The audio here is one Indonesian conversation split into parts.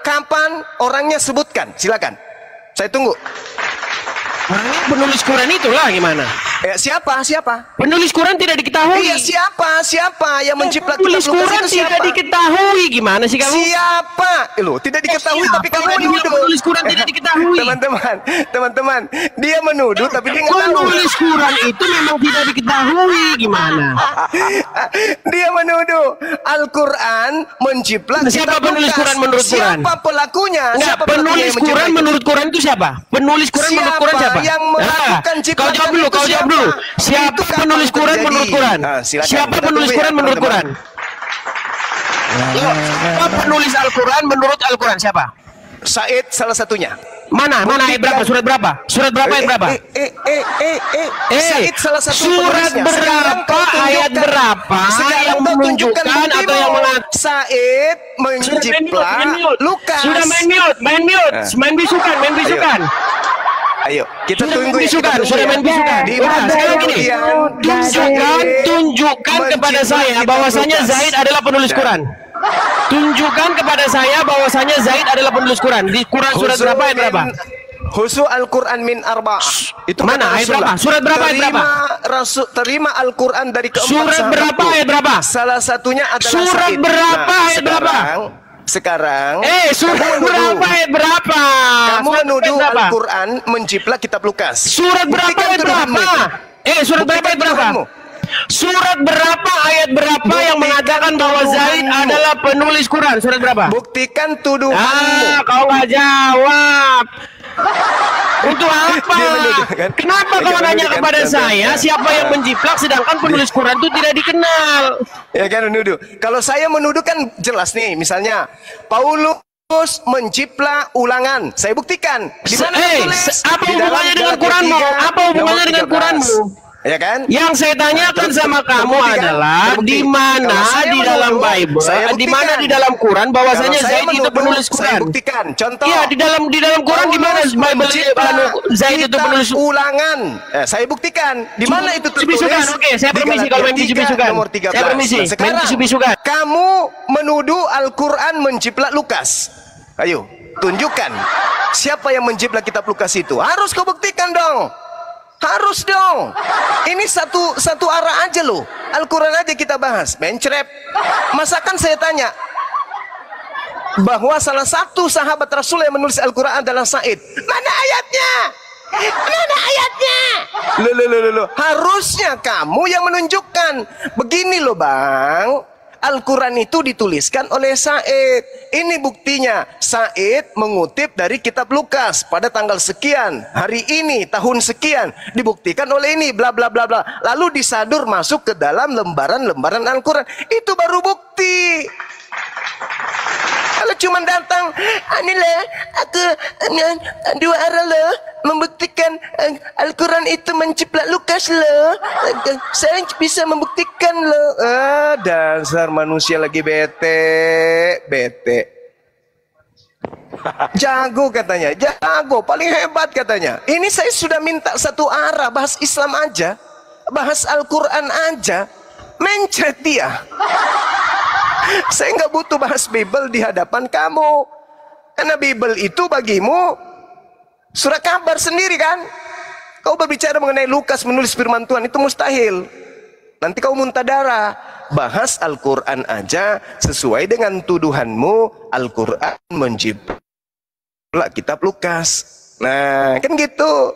Kapan orangnya sebutkan? Silakan. Saya tunggu. Orangnya penulis Quran itulah gimana? Siapa? Penulis Quran tidak diketahui. Iya, siapa yang menciplak penulis kitab Lukas Quran itu siapa? tidak diketahui. Gimana sih kamu? Siapa? Loh, tidak diketahui tapi kamu menuduh. Penulis Quran tidak diketahui. Teman-teman, dia menuduh tapi dia nggak tahu. Penulis Quran itu memang tidak diketahui. Gimana? Dia menuduh Al-Quran menciplak siapa kitab penulis Lukas. Quran menurut Quran? Siapa pelakunya? Enggak, penulis Quran menurut Quran itu siapa? Penulis Quran menurut Quran siapa? Yang melakukan kau jawab dulu, Siapa penulis Quran menurut Quran? Siapa penulis Quran menurut Quran? Siapa penulis Al-Quran menurut Al-Quran siapa? Said salah satunya. Mana ayat berapa? Surat berapa? Surat berapa ayat berapa? Said salah satu surat berapa ayat berapa yang menunjukkan atau yang mengatakan Said menciplak Lukas. Sudah main bisukan. Ayo, kita tunggu bisukan. Sudah main bisukan. Sekarang gini, tunjukkan kepada saya bahwasanya Zaid adalah penulis Quran. Tunjukkan kepada saya bahwasanya Zaid adalah penulis Quran. Di Quran surat berapa ayat berapa? Husu Al-Quran min arba'ah. Itu mana ayat berapa? Surat berapa ayat berapa? Terima Al-Quran dari keempat surat berapa ayat berapa? Salah satunya adalah surat Said. Berapa ayat berapa? Sekarang surat berapa ayat berapa? Kamu menuduh Al-Quran menciplak kitab Lukas. Surat berapa ayat berapa? Surat berapa ayat berapa? Surat berapa ayat berapa yang mengatakan bahwa Zaid adalah penulis Quran? Surat berapa? Buktikan tuduhanmu. Kau nggak jawab. Untuk apa? Kan? Kenapa kau nanya kepada saya siapa yang menjiplak sedangkan penulis Quran itu tidak dikenal? Ya kan menuduh. Kalau saya menuduh kan jelas nih, misalnya Paulus menciplak Ulangan. Saya buktikan. Di mana tulis? Apa hubungannya dengan Quranmu? Apa hubungannya dengan Quranmu? Ya kan? Yang saya tanyakan sama kamu adalah di mana di dalam Bible, di mana di dalam Quran bahwasanya Zaid itu penulis Quran. Saya buktikan. Contoh. Iya, di dalam Quran di mana Bible Zaid itu penulis Ulangan. Saya buktikan. Di mana itu tertulis? Oke, saya permisi kalau main bisukan. Saya permisi. Sekarang kamu menuduh Al-Quran menciplak Lukas. Ayo, tunjukkan siapa yang menciplak kitab Lukas itu. Harus kau buktikan dong. Harus dong. Ini satu arah aja loh. Al-Quran aja kita bahas. Mencrep. Masakan saya tanya bahwa salah satu sahabat Rasul yang menulis Al-Quran adalah Said. Mana ayatnya? Mana ayatnya? Loh. Harusnya kamu yang menunjukkan. Begini loh bang. Al-Quran itu dituliskan oleh Said. Ini buktinya. Said mengutip dari kitab Lukas pada tanggal sekian, hari ini, tahun sekian. Dibuktikan oleh ini, bla bla bla bla. Lalu disadur masuk ke dalam lembaran-lembaran Al-Quran. Itu baru bukti. Kalau cuma datang, inilah aku dua arah loh, membuktikan Al-Quran itu menciplak Lukas loh. Saya bisa membuktikan loh. Dasar manusia lagi bete. Jago katanya, jago, paling hebat katanya. Ini saya sudah minta satu arah, bahas Islam aja, bahas Al-Quran aja, mencret dia. Saya nggak butuh bahas Bible di hadapan kamu. Karena Bible itu bagimu surat kabar sendiri kan. Kau berbicara mengenai Lukas menulis firman Tuhan itu mustahil. Nanti kau muntah darah. Bahas Al-Quran aja sesuai dengan tuduhanmu. Al-Quran menciplak kitab Lukas. Nah kan gitu.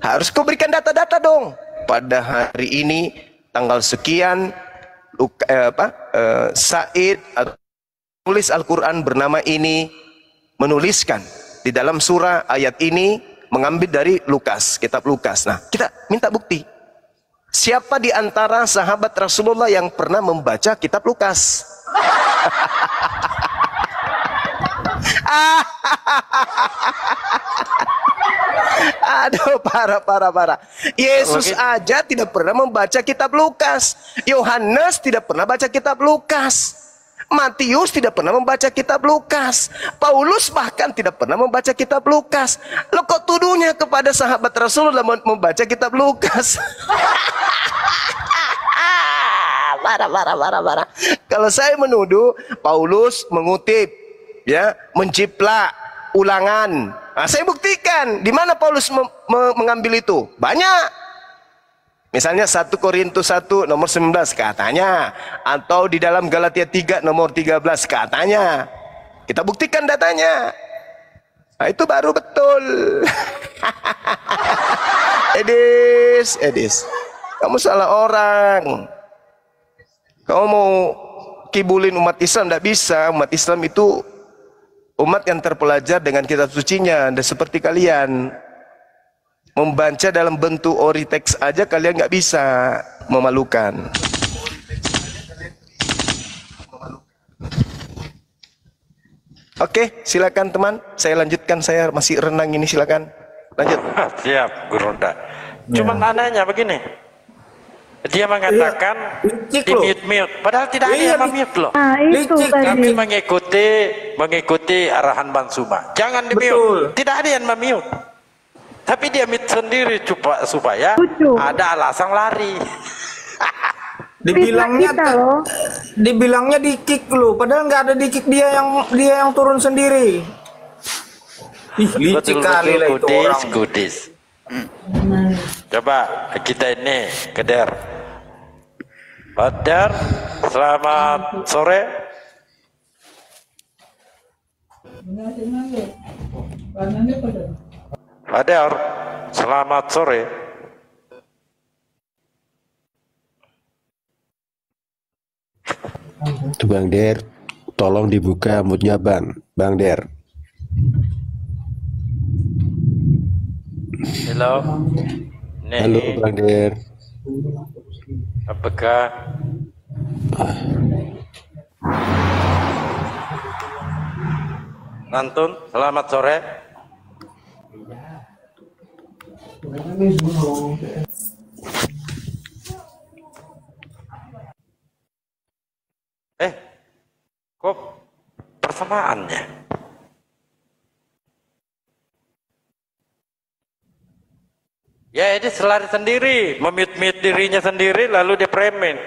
Harus kau berikan data-data dong. Pada hari ini tanggal sekian Said tulis Al-Quran bernama ini menuliskan di dalam surah ayat ini mengambil dari Lukas, kitab Lukas. Nah, kita minta bukti. Siapa di antara sahabat Rasulullah yang pernah membaca kitab Lukas? Aduh, parah. Yesus aja tidak pernah membaca kitab Lukas. Yohanes tidak pernah baca kitab Lukas. Matius tidak pernah membaca kitab Lukas. Paulus bahkan tidak pernah membaca kitab Lukas. Lo kok tuduhnya kepada sahabat Rasulullah membaca kitab Lukas? Parah. Kalau saya menuduh Paulus mengutip ya, menciplak ulangan. Nah, saya buktikan di mana Paulus mengambil itu. Banyak. Misalnya 1 Korintus 1 nomor 19 katanya, atau di dalam Galatia 3 nomor 13 katanya. Kita buktikan datanya. Nah, itu baru betul. Edis, kamu salah orang. Kamu mau kibulin umat Islam, tidak bisa. Umat Islam itu umat yang terpelajar dengan kitab sucinya. Dan seperti kalian membaca dalam bentuk ori teks aja kalian nggak bisa, memalukan. Oke, silakan teman. Saya lanjutkan, saya masih renang ini, silakan. Lanjut. Siap, Guru Ronda. Cuman anehnya begini. Dia mengatakan di mute, padahal tidak ada yang mute loh. Nah, itu Kami tadi. mengikuti arahan Bang Suma. Jangan di mute. Tidak ada yang mute. Tapi dia mute sendiri supaya Lucu. ada alasan lari. Dibilangnya di kick lu, padahal nggak ada di kick, dia yang turun sendiri. Ih, licik kali lah itu orang. Kudis. Coba kita ini keder. Badar, selamat sore. Badar, selamat sore. Itu Bang Der, tolong dibuka mutnya Bang Der. Halo. Halo Bang Der. Apakah Nantun, selamat sore. Kok persamaannya? Ya, ini selari sendiri, memute dirinya sendiri, lalu dia premen.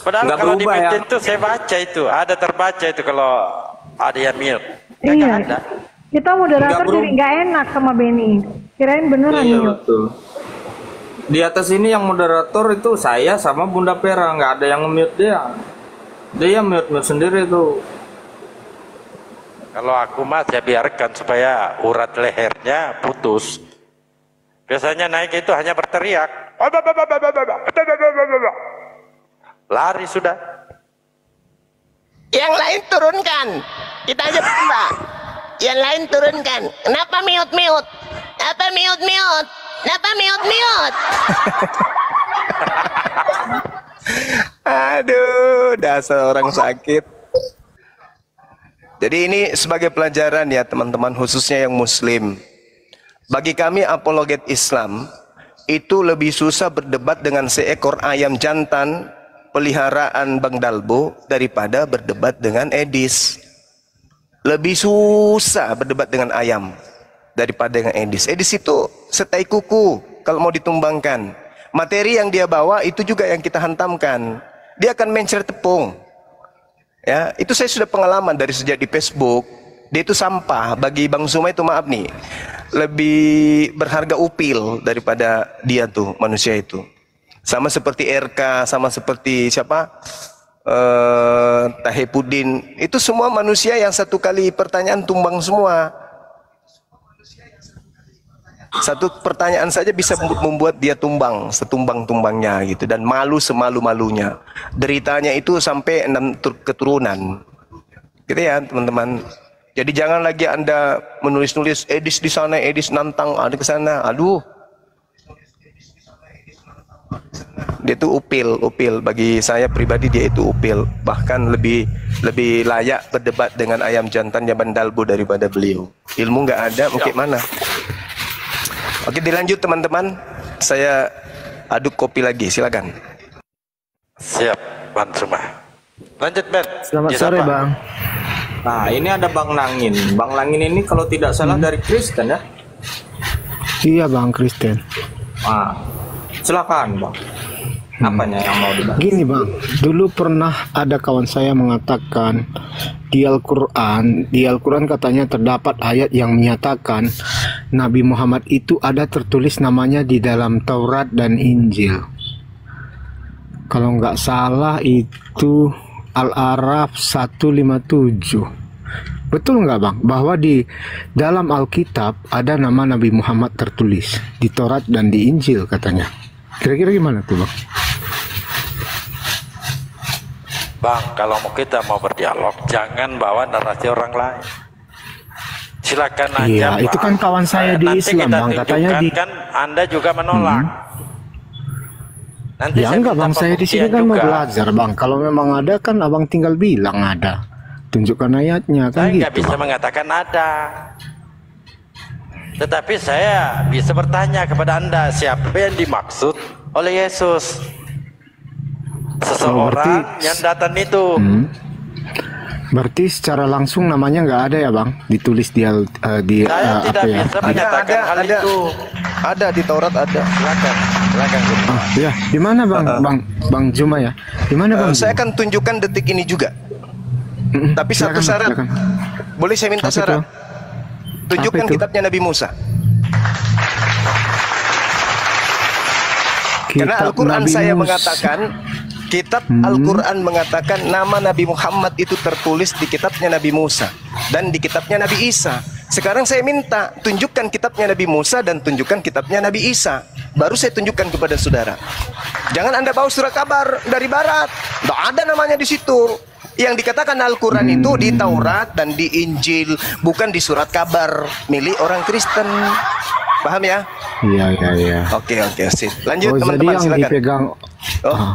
Padahal Nggak kalau di berubah, mute ya. itu saya baca itu, ada terbaca itu kalau ada yang mute. Iya. Ada. Kita moderator jadi nggak enak sama Benny. Kirain beneran Iya nih. betul. Di atas ini yang moderator itu saya sama Bunda Pera, nggak ada yang nge-mute dia. Dia mute sendiri tuh. Kalau aku mah saya biarkan supaya urat lehernya putus. Biasanya naik itu hanya berteriak. Lari sudah. Yang lain turunkan. Kita aja Mbak. Yang lain turunkan. Kenapa mute? Apa mute? Kenapa mute? Aduh, dasar orang sakit. Jadi ini sebagai pelajaran ya teman-teman, khususnya yang muslim. Bagi kami apologet Islam, itu lebih susah berdebat dengan seekor ayam jantan peliharaan Bang Dalbo daripada berdebat dengan Edis. Lebih susah berdebat dengan ayam daripada dengan Edis. Edis itu setai kuku kalau mau ditumbangkan. Materi yang dia bawa itu juga yang kita hantamkan. Dia akan mencer tepung. Ya, itu saya sudah pengalaman dari sejak di Facebook. Dia itu sampah bagi Bang Suma itu, maaf nih, lebih berharga upil daripada dia tuh manusia itu. Sama seperti RK, sama seperti siapa? Tahepudin. Itu semua manusia yang satu kali pertanyaan tumbang semua. Satu pertanyaan saja bisa membuat dia tumbang, setumbang-tumbangnya gitu, dan malu semalu-malunya. Deritanya itu sampai 6 keturunan. Gitu ya, teman-teman. Jadi jangan lagi Anda menulis-nulis Edis di sana, Edis nantang ada ke sana. Aduh. Dia itu upil. Bagi saya pribadi dia itu upil. Bahkan lebih layak berdebat dengan ayam jantan Bang Dalbo daripada beliau. Ilmu nggak ada, mungkin mana? Oke, dilanjut teman-teman. Saya aduk kopi lagi, silakan. Siap, Bang Suma. Lanjut, Ben. Selamat Dia sore, siapa? Bang. Nah, ini ada Bang Nangin. Bang Nangin ini kalau tidak salah dari Kristen ya? Iya, Bang Kristen. Nah, silakan, Bang. Apanya yang mau dibahas? Gini, Bang. Dulu pernah ada kawan saya mengatakan di Al-Quran katanya terdapat ayat yang menyatakan Nabi Muhammad itu ada tertulis namanya di dalam Taurat dan Injil. Kalau nggak salah itu Al-A'raf 157. Betul nggak Bang? Bahwa di dalam Alkitab ada nama Nabi Muhammad tertulis di Taurat dan di Injil katanya. Kira-kira gimana tuh Bang? Bang, kalau kita mau berdialog, jangan bawa narasi orang lain. Silakan aja. Iya, Bang. itu kan kawan saya di Nanti Islam kita Bang, katanya di kan Anda juga menolak. Nanti ya enggak Bang, saya di sini kan mau juga. belajar Bang. Kalau memang ada kan Abang tinggal bilang ada. Tunjukkan ayatnya kan Saya gitu. nggak bisa Bang. mengatakan ada. Tetapi saya bisa bertanya kepada Anda, siapa yang dimaksud oleh Yesus? Seseorang yang datang itu. Berarti secara langsung namanya nggak ada ya Bang? Ditulis di Saya tidak apa ya? bisa menyatakan hal itu. Ada di Taurat ada. Silakan. Ah, ya, di mana Bang? Bang Juma ya? Di mana Bang? Saya akan tunjukkan detik ini juga. Tapi satu Silakan, syarat. silakan. Boleh saya minta Apa syarat? itu? Tunjukkan Apa itu? kitabnya Nabi Musa. Karena Kitab Al-Quran Nabi saya Musa. mengatakan, kitab Al-Quran mengatakan nama Nabi Muhammad itu tertulis di kitabnya Nabi Musa dan di kitabnya Nabi Isa. Sekarang saya minta tunjukkan kitabnya Nabi Musa dan tunjukkan kitabnya Nabi Isa. Baru saya tunjukkan kepada saudara. Jangan Anda bawa surat kabar dari barat. Tidak ada namanya di situ. Yang dikatakan Al-Quran itu di Taurat dan di Injil, bukan di surat kabar milik orang Kristen. Paham ya? Iya. Oke, sip. Lanjut Oh, jadi teman-teman, yang silakan. dipegang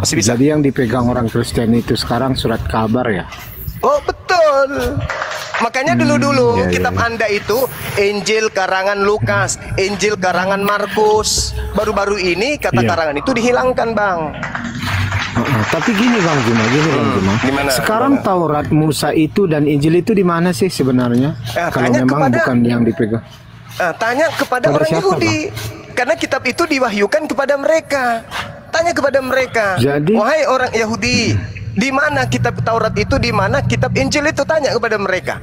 Masih bisa. Jadi yang dipegang orang Kristen itu sekarang surat kabar ya? Oh, betul. Makanya dulu-dulu iya, kitab iya. Anda itu Injil karangan Lukas, Injil karangan Markus. Baru-baru ini kata Iya. karangan itu dihilangkan, Bang. Tapi gini Bang Juma, Gimana? Sekarang Taurat, Musa itu dan Injil itu di mana sih sebenarnya? Kalau tanya memang kepada- bukan yang dipegang. Tanya kepada Kepada orang siapa, Yahudi. Karena kitab itu diwahyukan kepada mereka. Tanya kepada mereka. Jadi- Wahai orang Yahudi, di mana kitab Taurat itu, di mana kitab Injil itu? Tanya kepada mereka.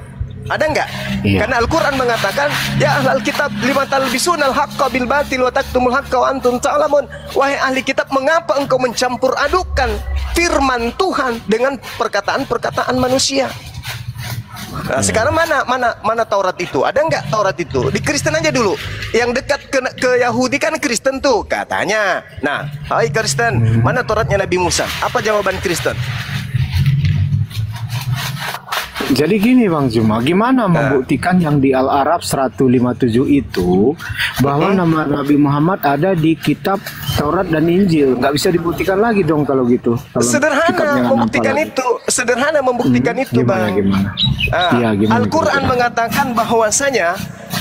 Ada enggak? Iya. Karena Al-Quran mengatakan, ya ahlal kitab lima talbisunal haqqa bil batil wa taktumul haqqa wa antum ta'lamun. Wahai ahli kitab, mengapa engkau mencampur adukan firman Tuhan dengan perkataan-perkataan manusia? Nah, sekarang mana Taurat itu? Ada enggak Taurat itu? Di Kristen aja dulu. Yang dekat ke Yahudi kan Kristen tuh katanya. Nah, hai Kristen, mana Tauratnya Nabi Musa? Apa jawaban Kristen? Jadi gini Bang Juma, gimana membuktikan yang di Al-A'raf 157 itu bahwa nama Nabi Muhammad ada di kitab Taurat dan Injil? Nggak bisa dibuktikan lagi dong kalau gitu. Kalau kitabnya Sederhana nggak membuktikan nampak lagi. itu. Sederhana membuktikan itu, Gimana, Bang. gimana? Ah, Iya, gimana Al-Quran kira-kira? mengatakan bahwasanya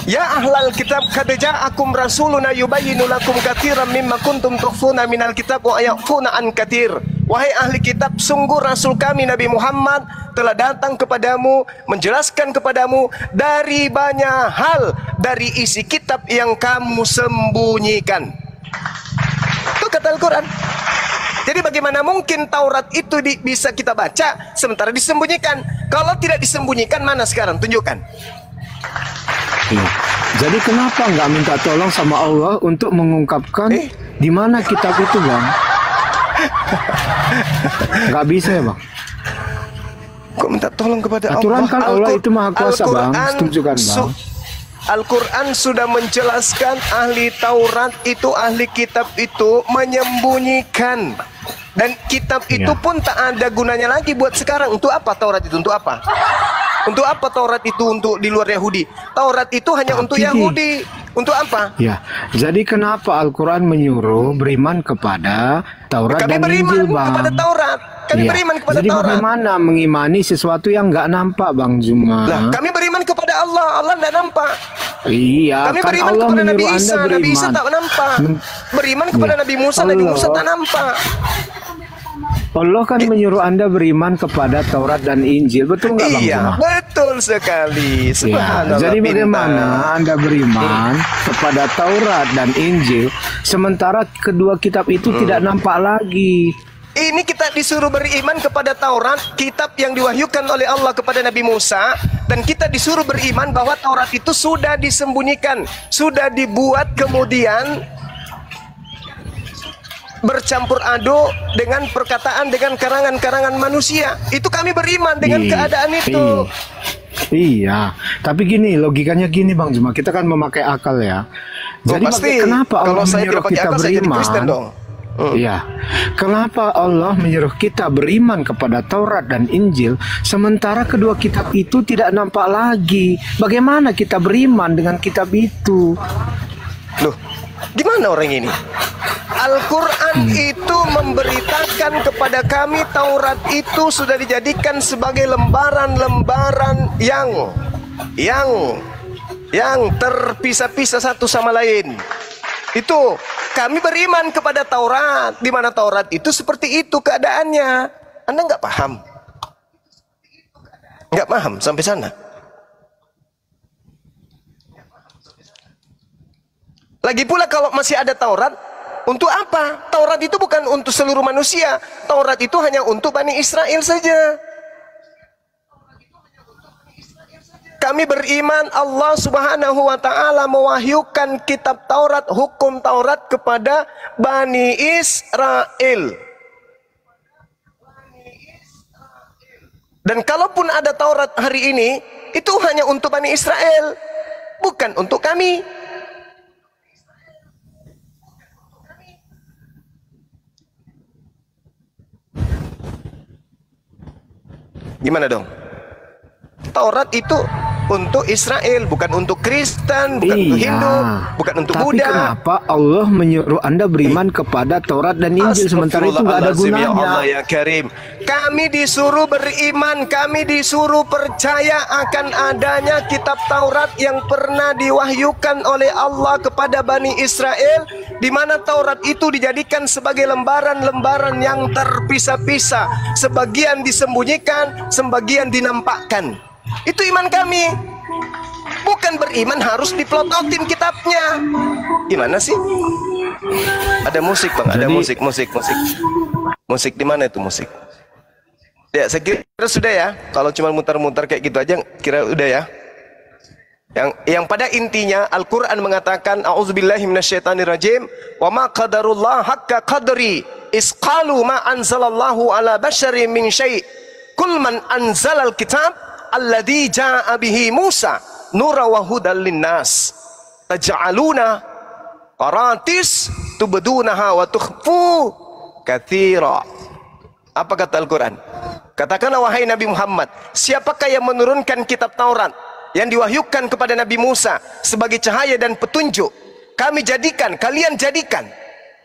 ya ahlal kitab qad ja'akum rasuluna yubayyinu lakum katsiran mimma kuntum tukhfuna minal kitab wa ya'funa an katsir. Wahai ahli kitab, sungguh rasul kami Nabi Muhammad telah datang kepadamu menjelaskan kepadamu dari banyak hal dari isi kitab yang kamu sembunyikan. Itu kata Al-Quran. Jadi bagaimana mungkin Taurat itu bisa kita baca sementara disembunyikan? Kalau tidak disembunyikan, mana sekarang? Tunjukkan. Iya. Jadi kenapa nggak minta tolong sama Allah untuk mengungkapkan di mana kitab itu Bang? Nggak bisa ya Bang? Kok minta tolong kepada Aturan Allah? kan Allah itu maha kuasa Bang. Al-Quran Setuju kan Bang? Al-Quran sudah menjelaskan ahli Taurat itu, ahli kitab itu menyembunyikan. Dan kitab itu pun tak ada gunanya lagi buat sekarang. Untuk apa Taurat itu? Untuk apa? Untuk apa Taurat itu untuk di luar Yahudi? Taurat itu hanya untuk Yahudi. Untuk apa? Ya, jadi kenapa Al-Quran menyuruh beriman kepada Taurat Kami dan beriman Injil Bang? kepada Taurat. Kami Iya. beriman kepada Jadi Taurat. bagaimana mengimani sesuatu yang nggak nampak Bang Juma? Lah, kami beriman kepada Allah. Allah tidak nampak. Iya, Kami kan beriman Allah kepada Nabi menyuruh Isa. Anda Nabi Isa beriman. tak nampak. Beriman kepada Iya. Nabi Musa. Nabi Musa tak nampak. Allah kan menyuruh Anda beriman kepada Taurat dan Injil, betul nggak Bang Iya, Juma? betul sekali. Ya, Subhanallah. jadi pintar. bagaimana Anda beriman kepada Taurat dan Injil sementara kedua kitab itu tidak nampak lagi? Ini kita disuruh beriman kepada Taurat, kitab yang diwahyukan oleh Allah kepada Nabi Musa, dan kita disuruh beriman bahwa Taurat itu sudah disembunyikan, sudah dibuat kemudian bercampur aduk dengan perkataan, dengan karangan-karangan manusia. Itu kami beriman dengan keadaan itu. Iya, tapi gini, logikanya gini Bang Juma, kita kan memakai akal ya. Jadi pasti, kenapa Allah menyuruh kita akal, beriman? Iya, kenapa Allah menyuruh kita beriman kepada Taurat dan Injil, sementara kedua kitab itu tidak nampak lagi? Bagaimana kita beriman dengan kitab itu? Loh, gimana orang ini? Al-Quran itu memberitakan kepada kami Taurat itu sudah dijadikan sebagai lembaran-lembaran yang terpisah-pisah satu sama lain. Itu kami beriman kepada Taurat, di mana Taurat itu seperti itu keadaannya. Anda nggak paham? Nggak paham sampai sana? Lagi pula kalau masih ada Taurat, untuk apa? Taurat itu bukan untuk seluruh manusia. Taurat itu hanya untuk Bani Israel saja. Kami beriman Allah Subhanahu wa ta'ala mewahyukan kitab Taurat, hukum Taurat kepada Bani Israel. Dan kalaupun ada Taurat hari ini, itu hanya untuk Bani Israel, bukan untuk kami. Gimana dong? Taurat itu untuk Israel, bukan untuk Kristen, bukan untuk Hindu, bukan untuk Buddha. Tapi kenapa Allah menyuruh Anda beriman kepada Taurat dan Injil sementara itu nggak ada gunanya? Ya Allah ya Karim, kami disuruh beriman, kami disuruh percaya akan adanya kitab Taurat yang pernah diwahyukan oleh Allah kepada Bani Israel, di mana Taurat itu dijadikan sebagai lembaran-lembaran yang terpisah-pisah, sebagian disembunyikan, sebagian dinampakkan. Itu iman kami. Bukan beriman harus diplototin kitabnya. Gimana sih? Ada musik Bang, ada musik. Musik di mana itu musik? Ya, saya kira sudah ya. Kalau cuma mutar-mutar kayak gitu aja, kira udah ya. Yang pada intinya Al-Quran mengatakan a'udzubillahi minasyaitonirrajim wa ma qadarullah haqqa qadri isqalu ma anzalallahu ala basyari min syai' kul man anzalal kitab alladzi ja'a bihi Musa nura wa hudal linnas taj'aluna qaratis tubdunaha wa tukhfu katsira. Apa kata Al-Quran? Katakanlah wahai Nabi Muhammad, siapakah yang menurunkan kitab Taurat yang diwahyukan kepada Nabi Musa sebagai cahaya dan petunjuk? Kalian jadikan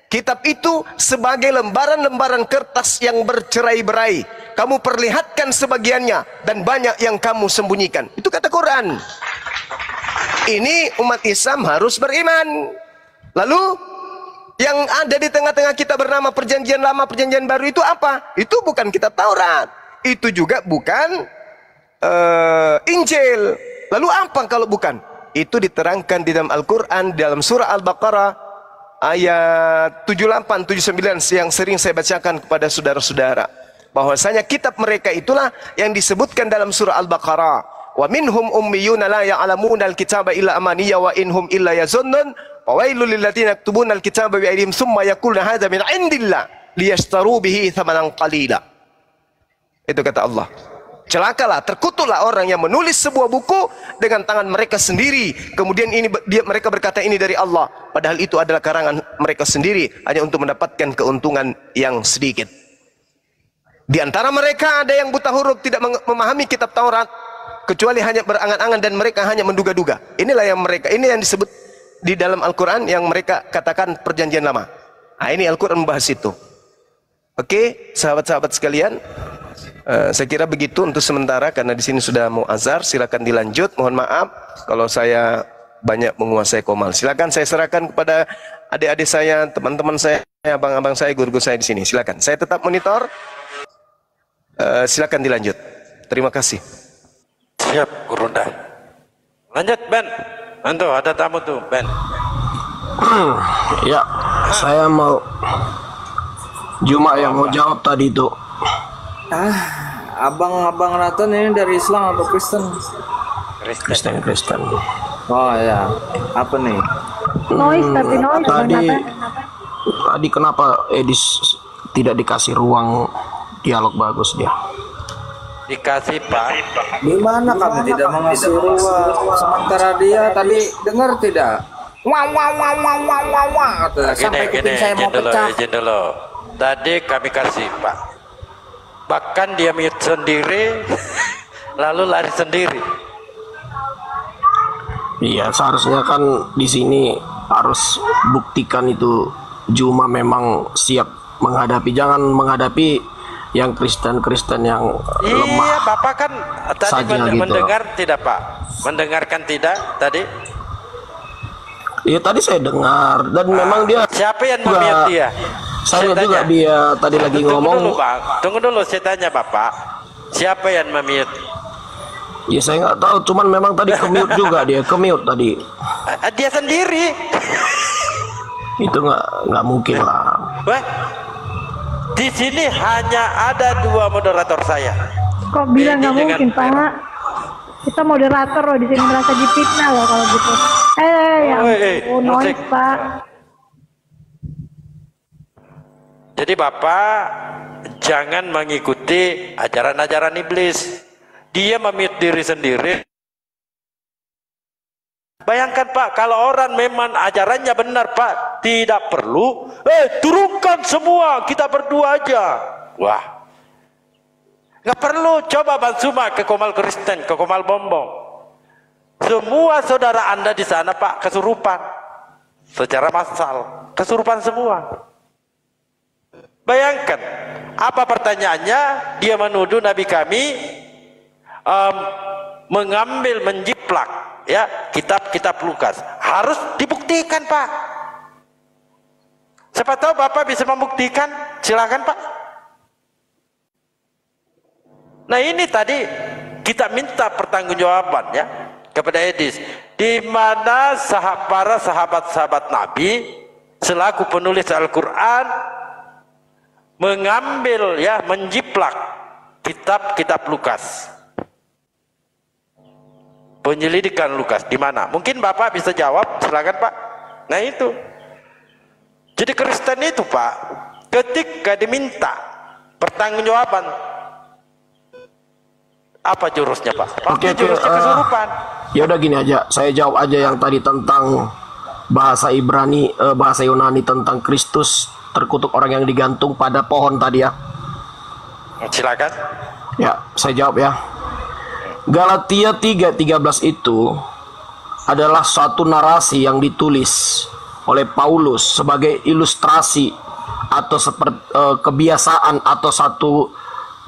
kitab itu sebagai lembaran-lembaran kertas yang bercerai-berai. Kamu perlihatkan sebagiannya dan banyak yang kamu sembunyikan. Itu kata Quran. Ini umat Islam harus beriman. Lalu yang ada di tengah-tengah kita bernama Perjanjian Lama, Perjanjian Baru itu apa? Itu bukan kitab Taurat. Itu juga bukan Injil. Lalu apa kalau bukan? Itu diterangkan di dalam Al-Quran, dalam surah Al-Baqarah ayat 78, 79 yang sering saya bacakan kepada saudara-saudara. Bahwasanya kitab mereka itulah yang disebutkan dalam surah Al-Baqarah. Wa minhum ummiyuna la ya'lamuna al-kitaba illa amaniya wa inhum illa yazunnun wa wailul lil ladzina yaktubuna al-kitaba bi aydihim thumma yaquluna hadza min indillah liyashtaru bihi thamanan qalila. Itu kata Allah. Celakalah, terkutuklah orang yang menulis sebuah buku dengan tangan mereka sendiri. Kemudian mereka berkata ini dari Allah. Padahal itu adalah karangan mereka sendiri, hanya untuk mendapatkan keuntungan yang sedikit. Di antara mereka ada yang buta huruf, tidak memahami kitab Taurat, kecuali hanya berangan-angan dan mereka hanya menduga-duga. Inilah yang mereka, ini yang disebut di dalam Al-Quran yang mereka katakan Perjanjian Lama. Nah, ini Al-Quran membahas itu. Oke, sahabat-sahabat sekalian. Saya kira begitu untuk sementara karena di sini sudah mau azhar. Silakan dilanjut. Mohon maaf kalau saya banyak menguasai komal. Silakan saya serahkan kepada adik-adik saya, teman-teman saya, abang-abang saya, guru-guru saya di sini. Silakan. Saya tetap monitor. Silakan dilanjut. Terima kasih. Siap, Guru Dah. Lanjut, Ben. Mantu, ada tamu tuh, Ben. Ya, saya mau Juma yang mau jawab tadi itu. Abang Nathan ini dari Islam atau Kristen? Kristen. Oh ya, apa nih? Noise tapi noise. Tadi kenapa Edis tidak dikasih ruang dialog bagus dia? Dikasih Pak. Di mana kami tidak mengasih ruang? Sementara dia tadi dengar tidak? Wah. Sampai kuping saya mau pecah. Izin dulu. Tadi kami kasih Pak. Bahkan dia mute sendiri, lalu lari sendiri. Iya, seharusnya kan di sini harus buktikan itu Juma memang siap menghadapi, jangan menghadapi yang Kristen yang lemah. Iya, Bapak kan tadi gitu. mendengar tidak Pak? Mendengarkan tidak tadi? Iya, tadi saya dengar dan memang dia. Siapa yang membiak dia? Saya juga dia tadi lagi ngomong. Tunggu dulu, saya tanya Bapak. Siapa yang memute? Ya saya nggak tahu, cuman memang tadi ke-mute juga dia, ke-mute tadi. Dia sendiri. Itu nggak mungkin lah. Wah, di sini hanya ada 2 moderator saya. Kok bilang nggak mungkin Pak? Kita moderator loh di sini, merasa difitnah loh kalau gitu. Noise Pak. Jadi Bapak jangan mengikuti ajaran-ajaran iblis. Dia memute diri sendiri. Bayangkan Pak, kalau orang memang ajarannya benar Pak, tidak perlu turunkan semua, kita berdua aja. Wah, nggak perlu. Coba Bang Suma ke Komal Kristen, ke Komal Bombong. Semua saudara Anda di sana Pak kesurupan secara massal, kesurupan semua. Bayangkan, apa pertanyaannya? Dia menuduh Nabi kami mengambil, menjiplak ya kitab-kitab Lukas. Harus dibuktikan Pak. Siapa tahu Bapak bisa membuktikan, silakan Pak. Nah ini tadi kita minta pertanggungjawaban ya kepada Edis, di mana para sahabat-sahabat Nabi selaku penulis Al-Quran mengambil ya, menjiplak kitab-kitab Lukas. Penyelidikan Lukas di mana? Mungkin Bapak bisa jawab, silakan Pak. Nah itu. Jadi Kristen itu Pak, ketika diminta pertanggungjawaban, apa jurusnya Pak? Oke, jurusnya kesurupan. Ya udah gini aja, saya jawab aja yang tadi tentang bahasa Ibrani, bahasa Yunani tentang Kristus terkutuk orang yang digantung pada pohon tadi ya. Silakan. Ya, saya jawab ya. Galatia 3:13 itu adalah suatu narasi yang ditulis oleh Paulus sebagai ilustrasi atau seperti kebiasaan atau satu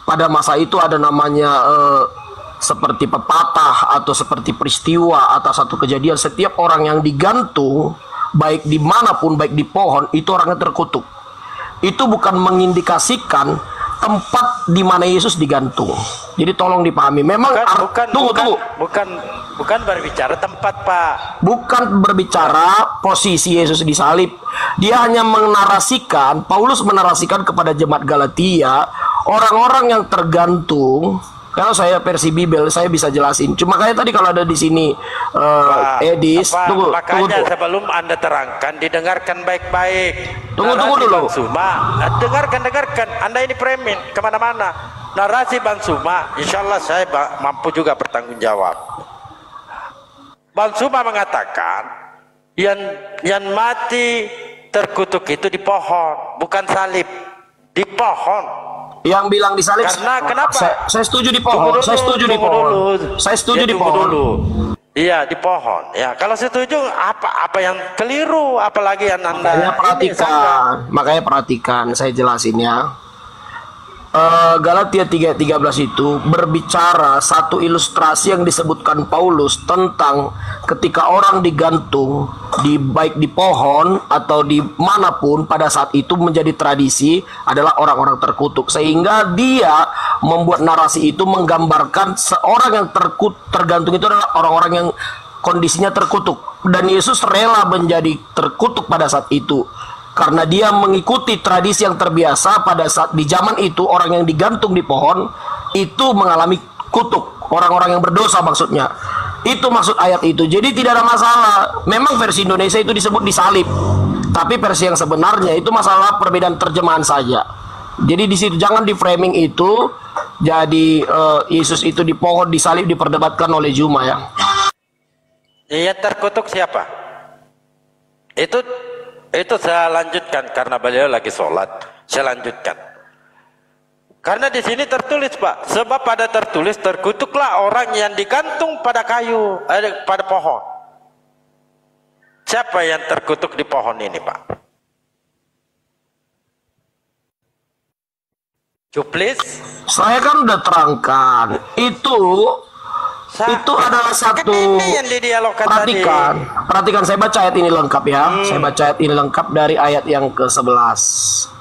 pada masa itu ada namanya seperti pepatah atau seperti peristiwa atau satu kejadian. Setiap orang yang digantung baik dimanapun, baik di pohon, itu orangnya terkutuk. Itu bukan mengindikasikan tempat di mana Yesus digantung. Jadi tolong dipahami. Memang bukan berbicara tempat Pak. Bukan berbicara posisi Yesus disalib. Dia hanya menarasikan, Paulus menarasikan kepada jemaat Galatia, orang-orang yang tergantung. Kalau saya versi Bible, saya bisa jelasin. Cuma kayak tadi kalau ada di sini Edis, tunggu. Sebelum Anda terangkan, didengarkan baik-baik. Tunggu dulu. Suma, dengarkan. Anda ini premin kemana-mana. Narasi Bang Suma, insya Allah saya mampu juga bertanggung jawab. Bang Suma mengatakan, yang mati terkutuk itu di pohon, bukan salib, di pohon. Yang bilang disalib, karena kenapa? Saya setuju di pohon. Saya setuju di pohon. Saya setuju di pohon. Iya, di pohon. Ya, kalau setuju apa yang keliru, apalagi yang Anda makanya perhatikan, saya jelasin ya. Galatia 3:13 itu berbicara satu ilustrasi yang disebutkan Paulus tentang ketika orang digantung baik di pohon atau di manapun, pada saat itu menjadi tradisi adalah orang-orang terkutuk, sehingga dia membuat narasi itu menggambarkan seorang yang tergantung itu adalah orang-orang yang kondisinya terkutuk, dan Yesus rela menjadi terkutuk pada saat itu. karena dia mengikuti tradisi yang terbiasa pada saat di zaman itu orang yang digantung di pohon itu mengalami kutuk, orang-orang yang berdosa maksudnya. Itu maksud ayat itu. Jadi tidak ada masalah. Memang versi Indonesia itu disebut disalib, tapi versi yang sebenarnya itu masalah perbedaan terjemahan saja. Jadi di situ jangan di framing itu jadi Yesus itu di pohon disalib diperdebatkan oleh Juma ya. Yang terkutuk siapa? Itu saya lanjutkan karena beliau lagi sholat. Saya lanjutkan. Karena di sini tertulis Pak, sebab pada tertulis terkutuklah orang yang digantung pada kayu, pada pohon. Siapa yang terkutuk di pohon ini Pak? Cuplis? Saya kan udah terangkan itu adalah satu. Yang didialogkan perhatikan saya baca ayat ini lengkap ya. Saya baca ayat ini lengkap dari ayat yang ke-11.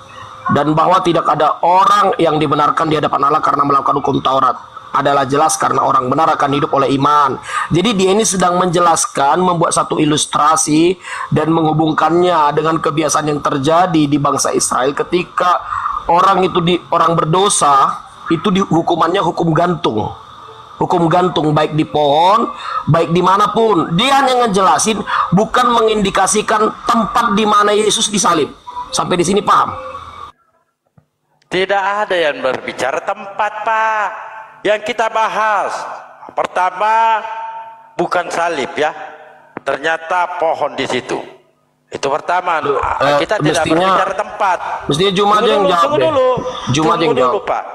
Dan bahwa tidak ada orang yang dibenarkan di hadapan Allah karena melakukan hukum Taurat adalah jelas karena orang benar akan hidup oleh iman. Jadi dia ini sedang menjelaskan, membuat satu ilustrasi dan menghubungkannya dengan kebiasaan yang terjadi di bangsa Israel ketika orang berdosa itu hukumannya hukum gantung. Hukum gantung baik di pohon, baik dimanapun. Dia hanya ngejelasin, bukan mengindikasikan tempat di mana Yesus disalib. Sampai di sini paham? Tidak ada yang berbicara tempat Pak. Yang kita bahas pertama bukan salib ya. Ternyata pohon di situ. Itu pertama. Kita tidak berbicara tempat. Mestinya Juma aja yang jawab. Tunggu dulu Pak.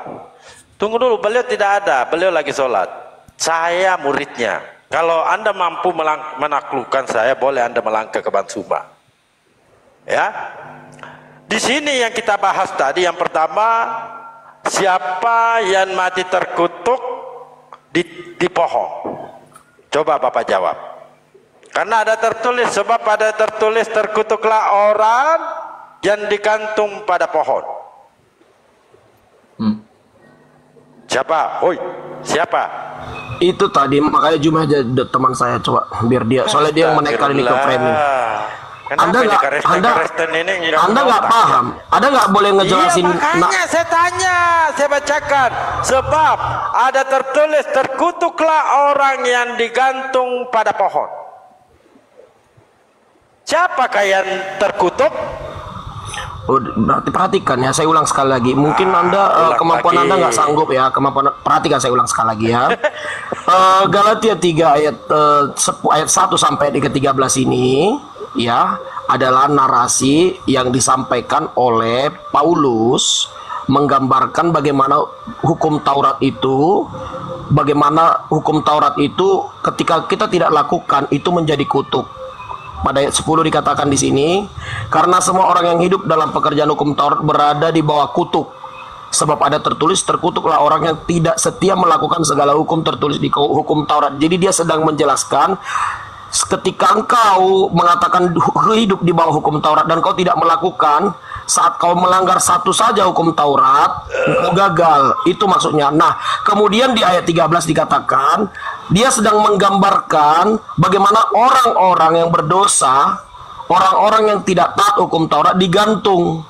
Tunggu dulu, beliau tidak ada. Beliau lagi sholat. Saya muridnya. Kalau Anda mampu menaklukkan saya, boleh Anda melangkah ke Bansuma. Ya. Di sini yang kita bahas tadi, yang pertama, siapa yang mati terkutuk di pohon? Coba Bapak jawab. Karena ada tertulis, sebab ada tertulis terkutuklah orang yang digantung pada pohon. Siapa? Oi, siapa? Itu tadi, makanya Juma aja teman saya, coba biar dia, soalnya dia yang menaikkan ini ke framing. Anda nggak paham. Anda nggak boleh ngejelasin. Iya, makanya saya tanya, saya bacakan. Sebab ada tertulis terkutuklah orang yang digantung pada pohon. Siapakah yang terkutuk? Oh, berarti perhatikan ya, saya ulang sekali lagi. Mungkin Anda kemampuan Anda nggak sanggup ya. Perhatikan, saya ulang sekali lagi ya. Galatia 3 ayat 1 sampai di ke-13 ini ya adalah narasi yang disampaikan oleh Paulus menggambarkan bagaimana hukum Taurat itu, ketika kita tidak lakukan itu menjadi kutuk. Pada ayat 10 dikatakan di sini, karena semua orang yang hidup dalam pekerjaan hukum Taurat berada di bawah kutuk. Sebab ada tertulis, terkutuklah orang yang tidak setia melakukan segala hukum tertulis di hukum Taurat. Jadi dia sedang menjelaskan, ketika engkau mengatakan hidup di bawah hukum Taurat dan kau tidak melakukan, saat kau melanggar satu saja hukum Taurat, engkau gagal. Itu maksudnya. Nah, kemudian di ayat 13 dikatakan, dia sedang menggambarkan bagaimana orang-orang yang berdosa, orang-orang yang tidak taat hukum Taurat digantung.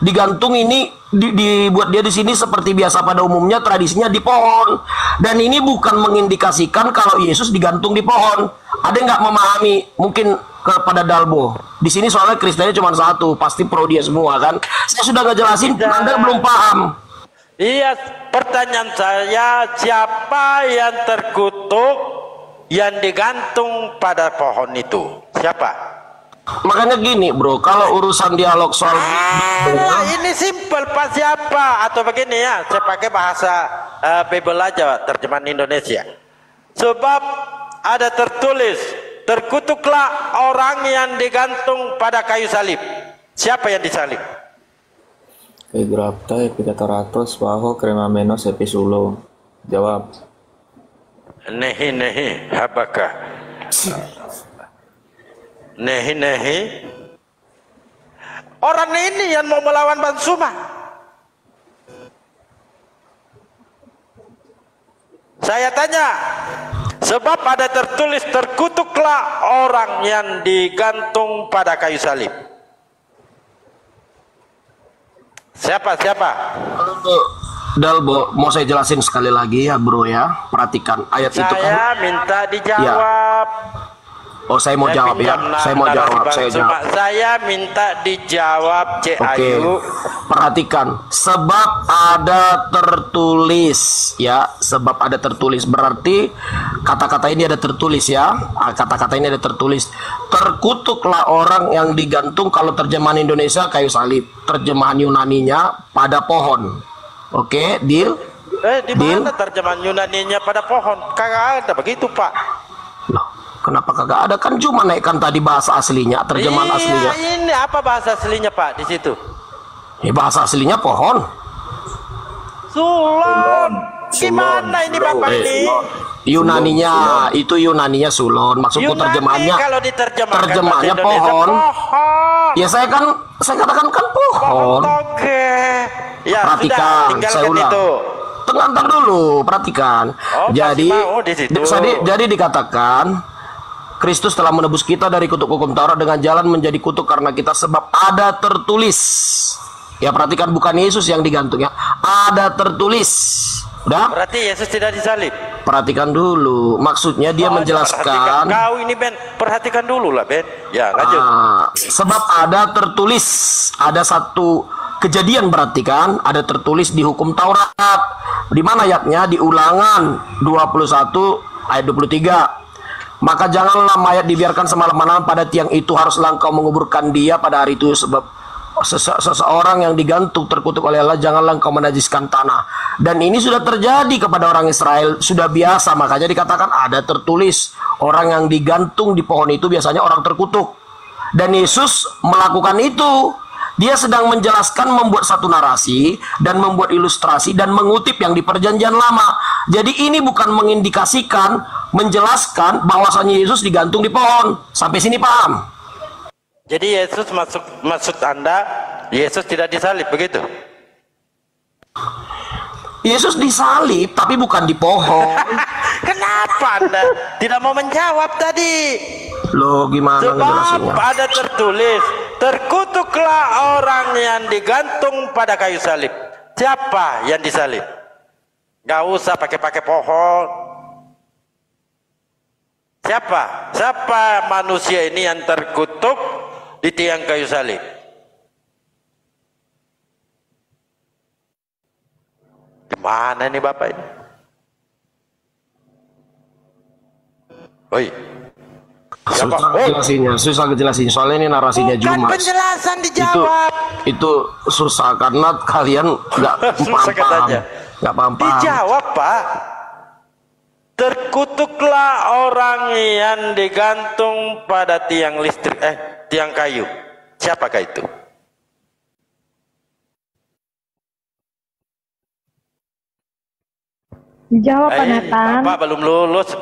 Digantung ini dibuat dia di sini seperti biasa pada umumnya, tradisinya di pohon. Dan ini bukan mengindikasikan kalau Yesus digantung di pohon. Ada yang nggak memahami? Mungkin kepada Dalbo. Di sini soalnya Kristennya cuma satu, pasti pro dia semua kan. Saya sudah ngejelasin, Anda belum paham. Iya, pertanyaan saya, siapa yang terkutuk yang digantung pada pohon itu? Siapa? Makanya gini bro, kalau urusan dialog soal ini simpel Pak, siapa? Atau begini ya, saya pakai bahasa Bible aja, terjemahan Indonesia. Sebab ada tertulis, terkutuklah orang yang digantung pada kayu salib. Siapa yang disalib? Grapta epikatoratos bajo cremamenos episulo. Jawab. Nehi habaka. Nehi. Orang ini yang mau melawan Bansuma. Saya tanya, sebab ada tertulis terkutuklah orang yang digantung pada kayu salib. Siapa? Untuk Dalbo, mau saya jelasin sekali lagi ya bro ya. Perhatikan ayat itu kan. Saya minta dijawab. Oh, saya mau jawab ya. Saya mau jawab. Saya minta dijawab, Cik Ayu. Perhatikan, sebab ada tertulis ya. Sebab ada tertulis berarti kata-kata ini ada tertulis ya. Kata-kata ini ada tertulis. Terkutuklah orang yang digantung, kalau terjemahan Indonesia kayu salib. Terjemahan Yunaninya pada pohon. Oke, deal? Di mana terjemahan Yunaninya pada pohon? Kagak ada begitu, Pak. Loh, kenapa kagak ada? Kan cuma naikkan tadi bahasa aslinya, terjemahan aslinya. Ini apa bahasa aslinya, Pak, di situ? Bahasa aslinya pohon. Sulon. Gimana ini Bapak ini? Yunaninya itu Yunaninya sulon. Maksudku terjemahannya. Kalau terjemahannya pohon. Ya saya katakan kan pohon. Oke. Ya, perhatikan, saya ulang. Ntar dulu, perhatikan. Jadi dikatakan Kristus telah menebus kita dari kutuk hukum Taurat dengan jalan menjadi kutuk karena kita, sebab ada tertulis. Ya perhatikan, bukan Yesus yang digantung ya. Ada tertulis. Udah? Berarti Yesus tidak disalib. Perhatikan dulu. Maksudnya dia menjelaskan. Kau ini Ben, perhatikan dulu lah Ben. Ya lanjut. Sebab ada tertulis. Ada satu kejadian, berarti kan ada tertulis di hukum Taurat. Di mana ayatnya? Di Ulangan 21 ayat 23. Maka janganlah mayat dibiarkan semalam-malam, pada tiang itu haruslah engkau menguburkan dia pada hari itu, sebab seseorang yang digantung terkutuk oleh Allah, janganlah engkau menajiskan tanah. Dan ini sudah terjadi kepada orang Israel, sudah biasa. Makanya dikatakan ada tertulis. Orang yang digantung di pohon itu biasanya orang terkutuk. Dan Yesus melakukan itu. Dia sedang menjelaskan, membuat satu narasi dan membuat ilustrasi dan mengutip yang di Perjanjian Lama. Jadi ini bukan mengindikasikan, menjelaskan bahwasanya Yesus digantung di pohon. Sampai sini paham? Jadi Yesus maksud Anda, Yesus tidak disalib, begitu? Yesus disalib, tapi bukan di pohon. Kenapa Anda tidak mau menjawab tadi? Loh, gimana ngejelasinnya? Sebab ada tertulis, terkutuklah orang yang digantung pada kayu salib. Siapa yang disalib? Gak usah pakai pohon. Siapa manusia ini yang terkutuk di tiang kayu salib? Di mana ini Bapak ini? Oi. Susah jelasinnya. Soalnya ini narasinya Jumas. Penjelasan dijawab. Itu susah karena kalian nggak paham. Nggak paham. Dijawab Pak. Terkutuklah orang yang digantung pada tiang listrik, tiang kayu. Siapakah itu? Dijawab Pak Nathan. Bapak belum lulus,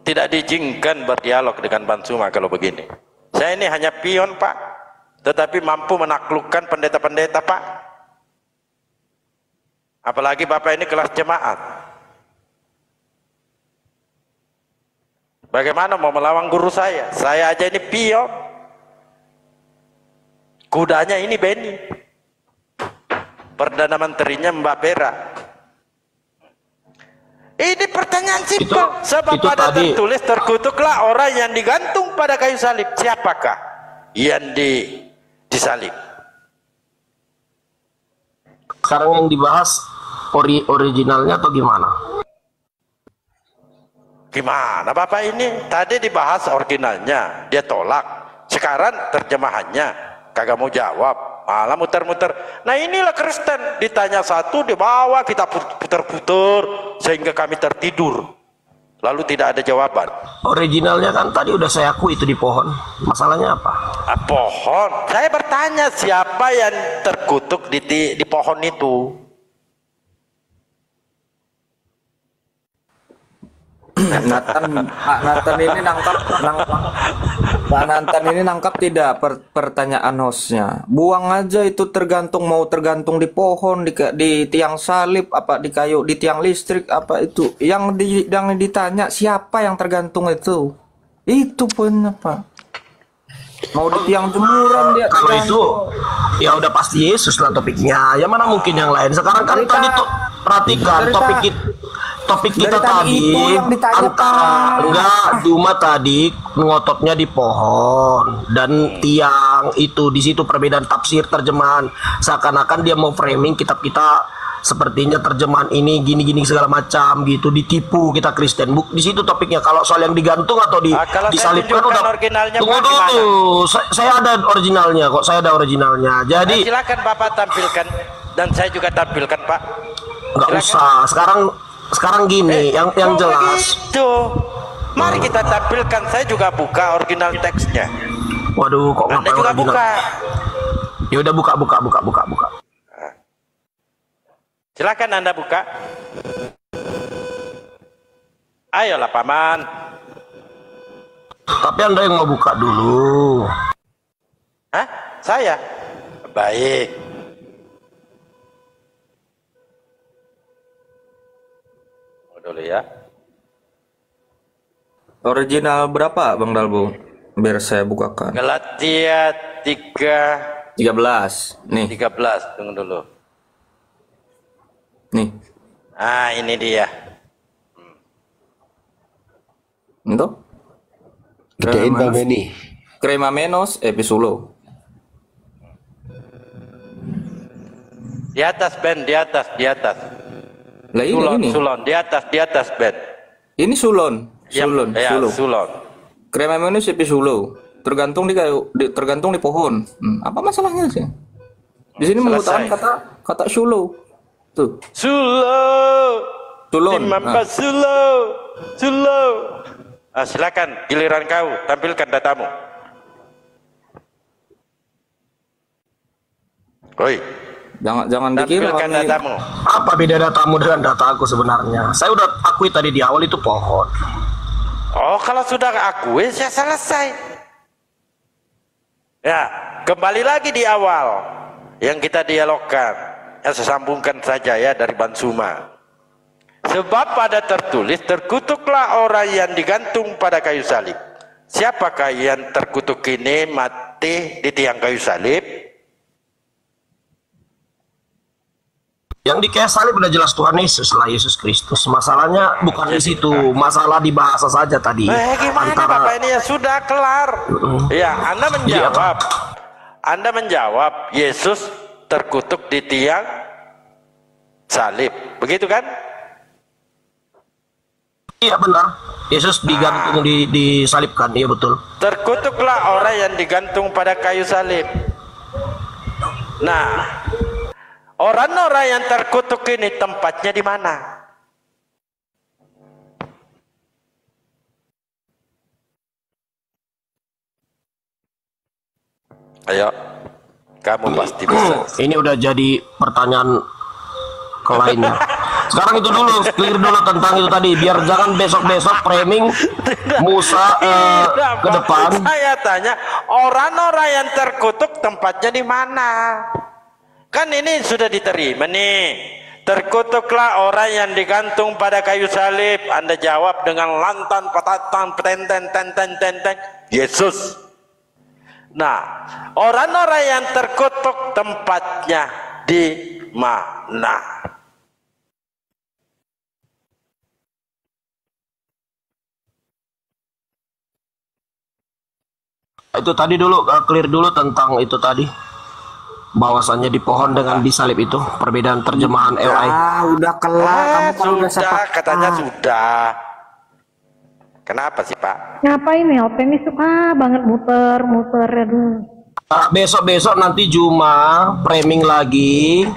tidak diizinkan berdialog dengan Bansuma kalau begini. Saya ini hanya pion Pak, tetapi mampu menaklukkan pendeta-pendeta Pak. Apalagi Bapak ini kelas jemaat. Bagaimana mau melawan guru saya? Saya aja ini pion. Kudanya ini Beni. Perdana Menterinya Mbak Pera. Ini pertanyaan simpel. Sebab ada tertulis, terkutuklah orang yang digantung pada kayu salib. Siapakah yang disalib? Sekarang yang dibahas originalnya atau gimana? Gimana Bapak ini? Tadi dibahas originalnya, dia tolak. Sekarang terjemahannya, kagak mau jawab. Malah muter-muter. Nah inilah Kristen, ditanya satu dibawa kita putar-putar sehingga kami tertidur, lalu tidak ada jawaban. Originalnya kan tadi udah saya akui itu di pohon. Masalahnya apa? Pohon. Saya bertanya siapa yang terkutuk di pohon itu. Pak Nathan ini nangkap tidak pertanyaan hostnya. Buang aja itu, mau tergantung di pohon, di tiang salib, apa di kayu, di tiang listrik, apa itu. Yang ditanya siapa yang tergantung itu. Itu poinnya Pak. Mau di tiang jemuran dia. Ya udah pasti Yesus lah topiknya. Ya mana mungkin yang lain. Sekarang kan tadi tuh perhatikan topik kita tadi antara enggak cuma tadi ngototnya di pohon dan tiang itu di situ perbedaan tafsir terjemahan seakan-akan dia mau framing kitab kita sepertinya terjemahan ini gini-gini segala macam gitu ditipu kita Kristen. Di situ topiknya. Kalau soal yang digantung atau disalibkan udah tunggu dulu. Saya ada originalnya kok. Saya ada originalnya. Jadi silakan Bapak tampilkan dan saya juga tampilkan Pak. Nggak usah. Sekarang gini, yang jelas. Begitu. Mari kita tampilkan. Saya juga buka original teksnya. Waduh, kok Anda juga original? buka. Ya udah buka. Silakan Anda buka. Ayolah Paman. Tapi Anda yang mau buka dulu. Hah? Saya? Baik. Dulu ya. Original berapa Bang Dalbo? Biar saya bukakan. Galatia 13. Nih. 13. Tunggu dulu. Nih. Ah, ini dia. Untuk? Gedein Bang Benny. Crema menos episulo. Di atas Ben, di atas. Lah ini. Sulon, di atas Ben. Ini sulon. Sulon. Crema menos episulo. Tergantung di kayu, tergantung di pohon. Apa masalahnya sih? Di sini mengutarakan kata sulo. Tuh. Sulon. Sulo. Silakan giliran kau tampilkan datamu. Oi. Jangan dikira tampilkan datamu. Apa beda datamu dengan data aku sebenarnya? Saya udah akui tadi di awal itu pohon. Oh, kalau sudah akui saya selesai. Ya, kembali lagi di awal yang kita dialogkan. Saya sambungkan saja ya dari Bansuma. Sebab pada tertulis, terkutuklah orang yang digantung pada kayu salib. Siapakah yang terkutuk ini mati di tiang kayu salib? Yang di kayu salib udah jelas Tuhan Yesus lah, Yesus Kristus. Masalahnya bukan di situ, masalah di bahasa saja tadi. Gimana Bapak ini ya sudah kelar. Ya, Anda menjawab Yesus terkutuk di tiang salib. Begitu kan? Iya benar. Yesus digantung disalibkan, iya betul. Terkutuklah orang yang digantung pada kayu salib. Nah, orang-orang yang terkutuk ini tempatnya di mana? Ayo, kamu pasti bisa. Ini udah jadi pertanyaan ke lainnya. Sekarang itu dulu, clear dulu tentang itu tadi, biar jangan besok-besok framing Musa ke depan. Saya tanya, orang-orang yang terkutuk tempatnya di mana? Kan ini sudah diterima nih. Terkutuklah orang yang digantung pada kayu salib. Anda jawab dengan lantan, patatan, petenten, Yesus. Nah, orang-orang yang terkutuk tempatnya di mana? Itu tadi dulu, clear dulu tentang itu tadi. Bahwasannya di pohon dengan disalib itu perbedaan terjemahan LI. Udah kelar. Sudah, katanya sudah. Kenapa sih Pak? Ngapain LP ini suka banget muter. Aduh. Besok-besok nanti Juma framing lagi.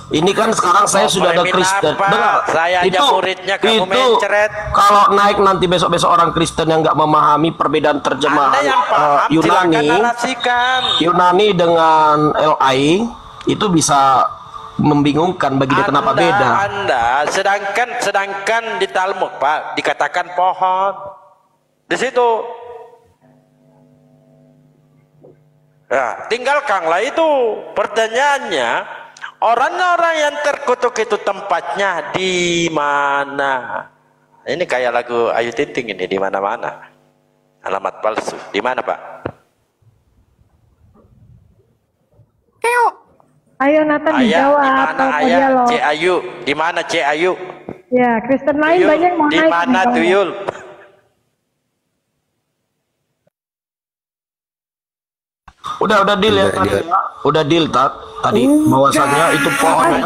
Ini kan sekarang saya sudah ada Kristen. Dengar, saya aja muridnya kamu mencret. Kalau naik nanti besok-besok orang Kristen yang nggak memahami perbedaan terjemahan Yunani dengan LI itu bisa membingungkan bagi dia kenapa beda. Sedangkan di Talmud Pak dikatakan pohon. Di situ. Nah, tinggalkanlah itu. Pertanyaannya, orang-orang yang terkutuk itu tempatnya di mana? Ini kayak lagu Ayu Ting Ting ini, di mana-mana. Alamat palsu. Di mana, Pak? Ayo Nathan Ayah, di dijawab. mana Kalau ayah? dialog. Cik Ayu, di mana Cik Ayu? Ya, Kristen lain Tuyul, banyak mau di naik. mana nih, Tuyul? Udah deal ya tadi ya. Udah deal tadi bahwasanya itu pohon.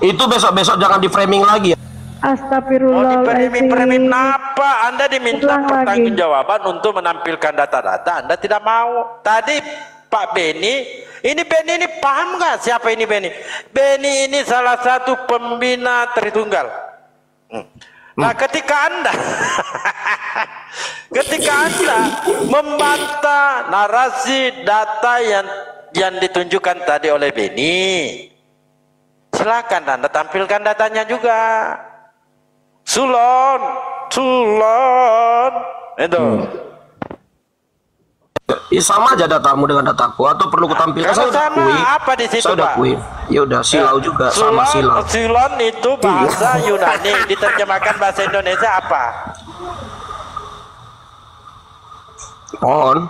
Itu besok jangan di framing lagi ya. Astagfirullah. Framing apa? Anda diminta pertanggungjawaban untuk menampilkan data-data, Anda tidak mau. Tadi Pak Beni, ini paham nggak siapa ini Beni? Beni ini salah satu pembina Tritunggal. Nah, ketika Anda membantah narasi data yang ditunjukkan tadi oleh Beni, silakan Anda tampilkan datanya juga. Sulon itu. Ya, sama aja datamu dengan dataku atau perlu kutampilkan? Kalau Saya sama udah apa di situ, saya udah Pak? kui. Ya udah silau juga sama silau. Sulon itu bahasa Yunani, diterjemahkan bahasa Indonesia apa? Pohon.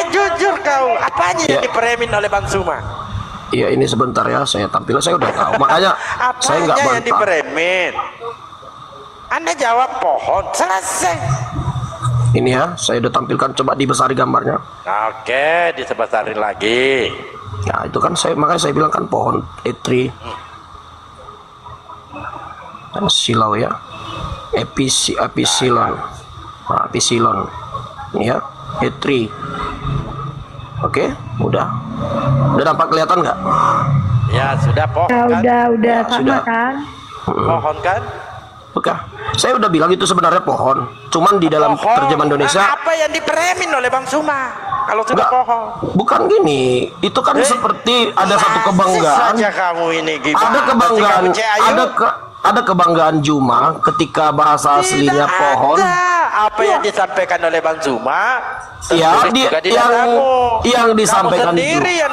Jujur kau, apanya yang dipremin oleh Bang Suma? Iya, ini sebentar ya, saya tampil, saya udah tahu. Makanya saya nggak Apanya yang bantah. dipremin? Anda jawab pohon, selesai. Ini ya, saya udah tampilkan, coba dibesari gambarnya. Oke, disebesarin lagi. Ya itu kan makanya saya bilang kan pohon tree. Dan silau ya, episilon. Nah, episilon. Ini ya, tree. Oke, udah nampak kelihatan nggak? Ya sudah pohon kan? Udah Ya, sama sudah. kan? Pohon kan? Oke, saya udah bilang itu sebenarnya pohon. Cuman di dalam terjemahan Indonesia. Apa yang dipremin oleh Bang Suma? Kalau sudah Enggak, pohon. bukan gini. Itu kan seperti ada satu kebanggaan. Saja kamu ini gimana? Ada kebanggaan. Ada kebanggaan Juma ketika bahasa aslinya pohon. Apa yang disampaikan oleh Bang Suma? Ya, yang disampaikan kamu sendiri yang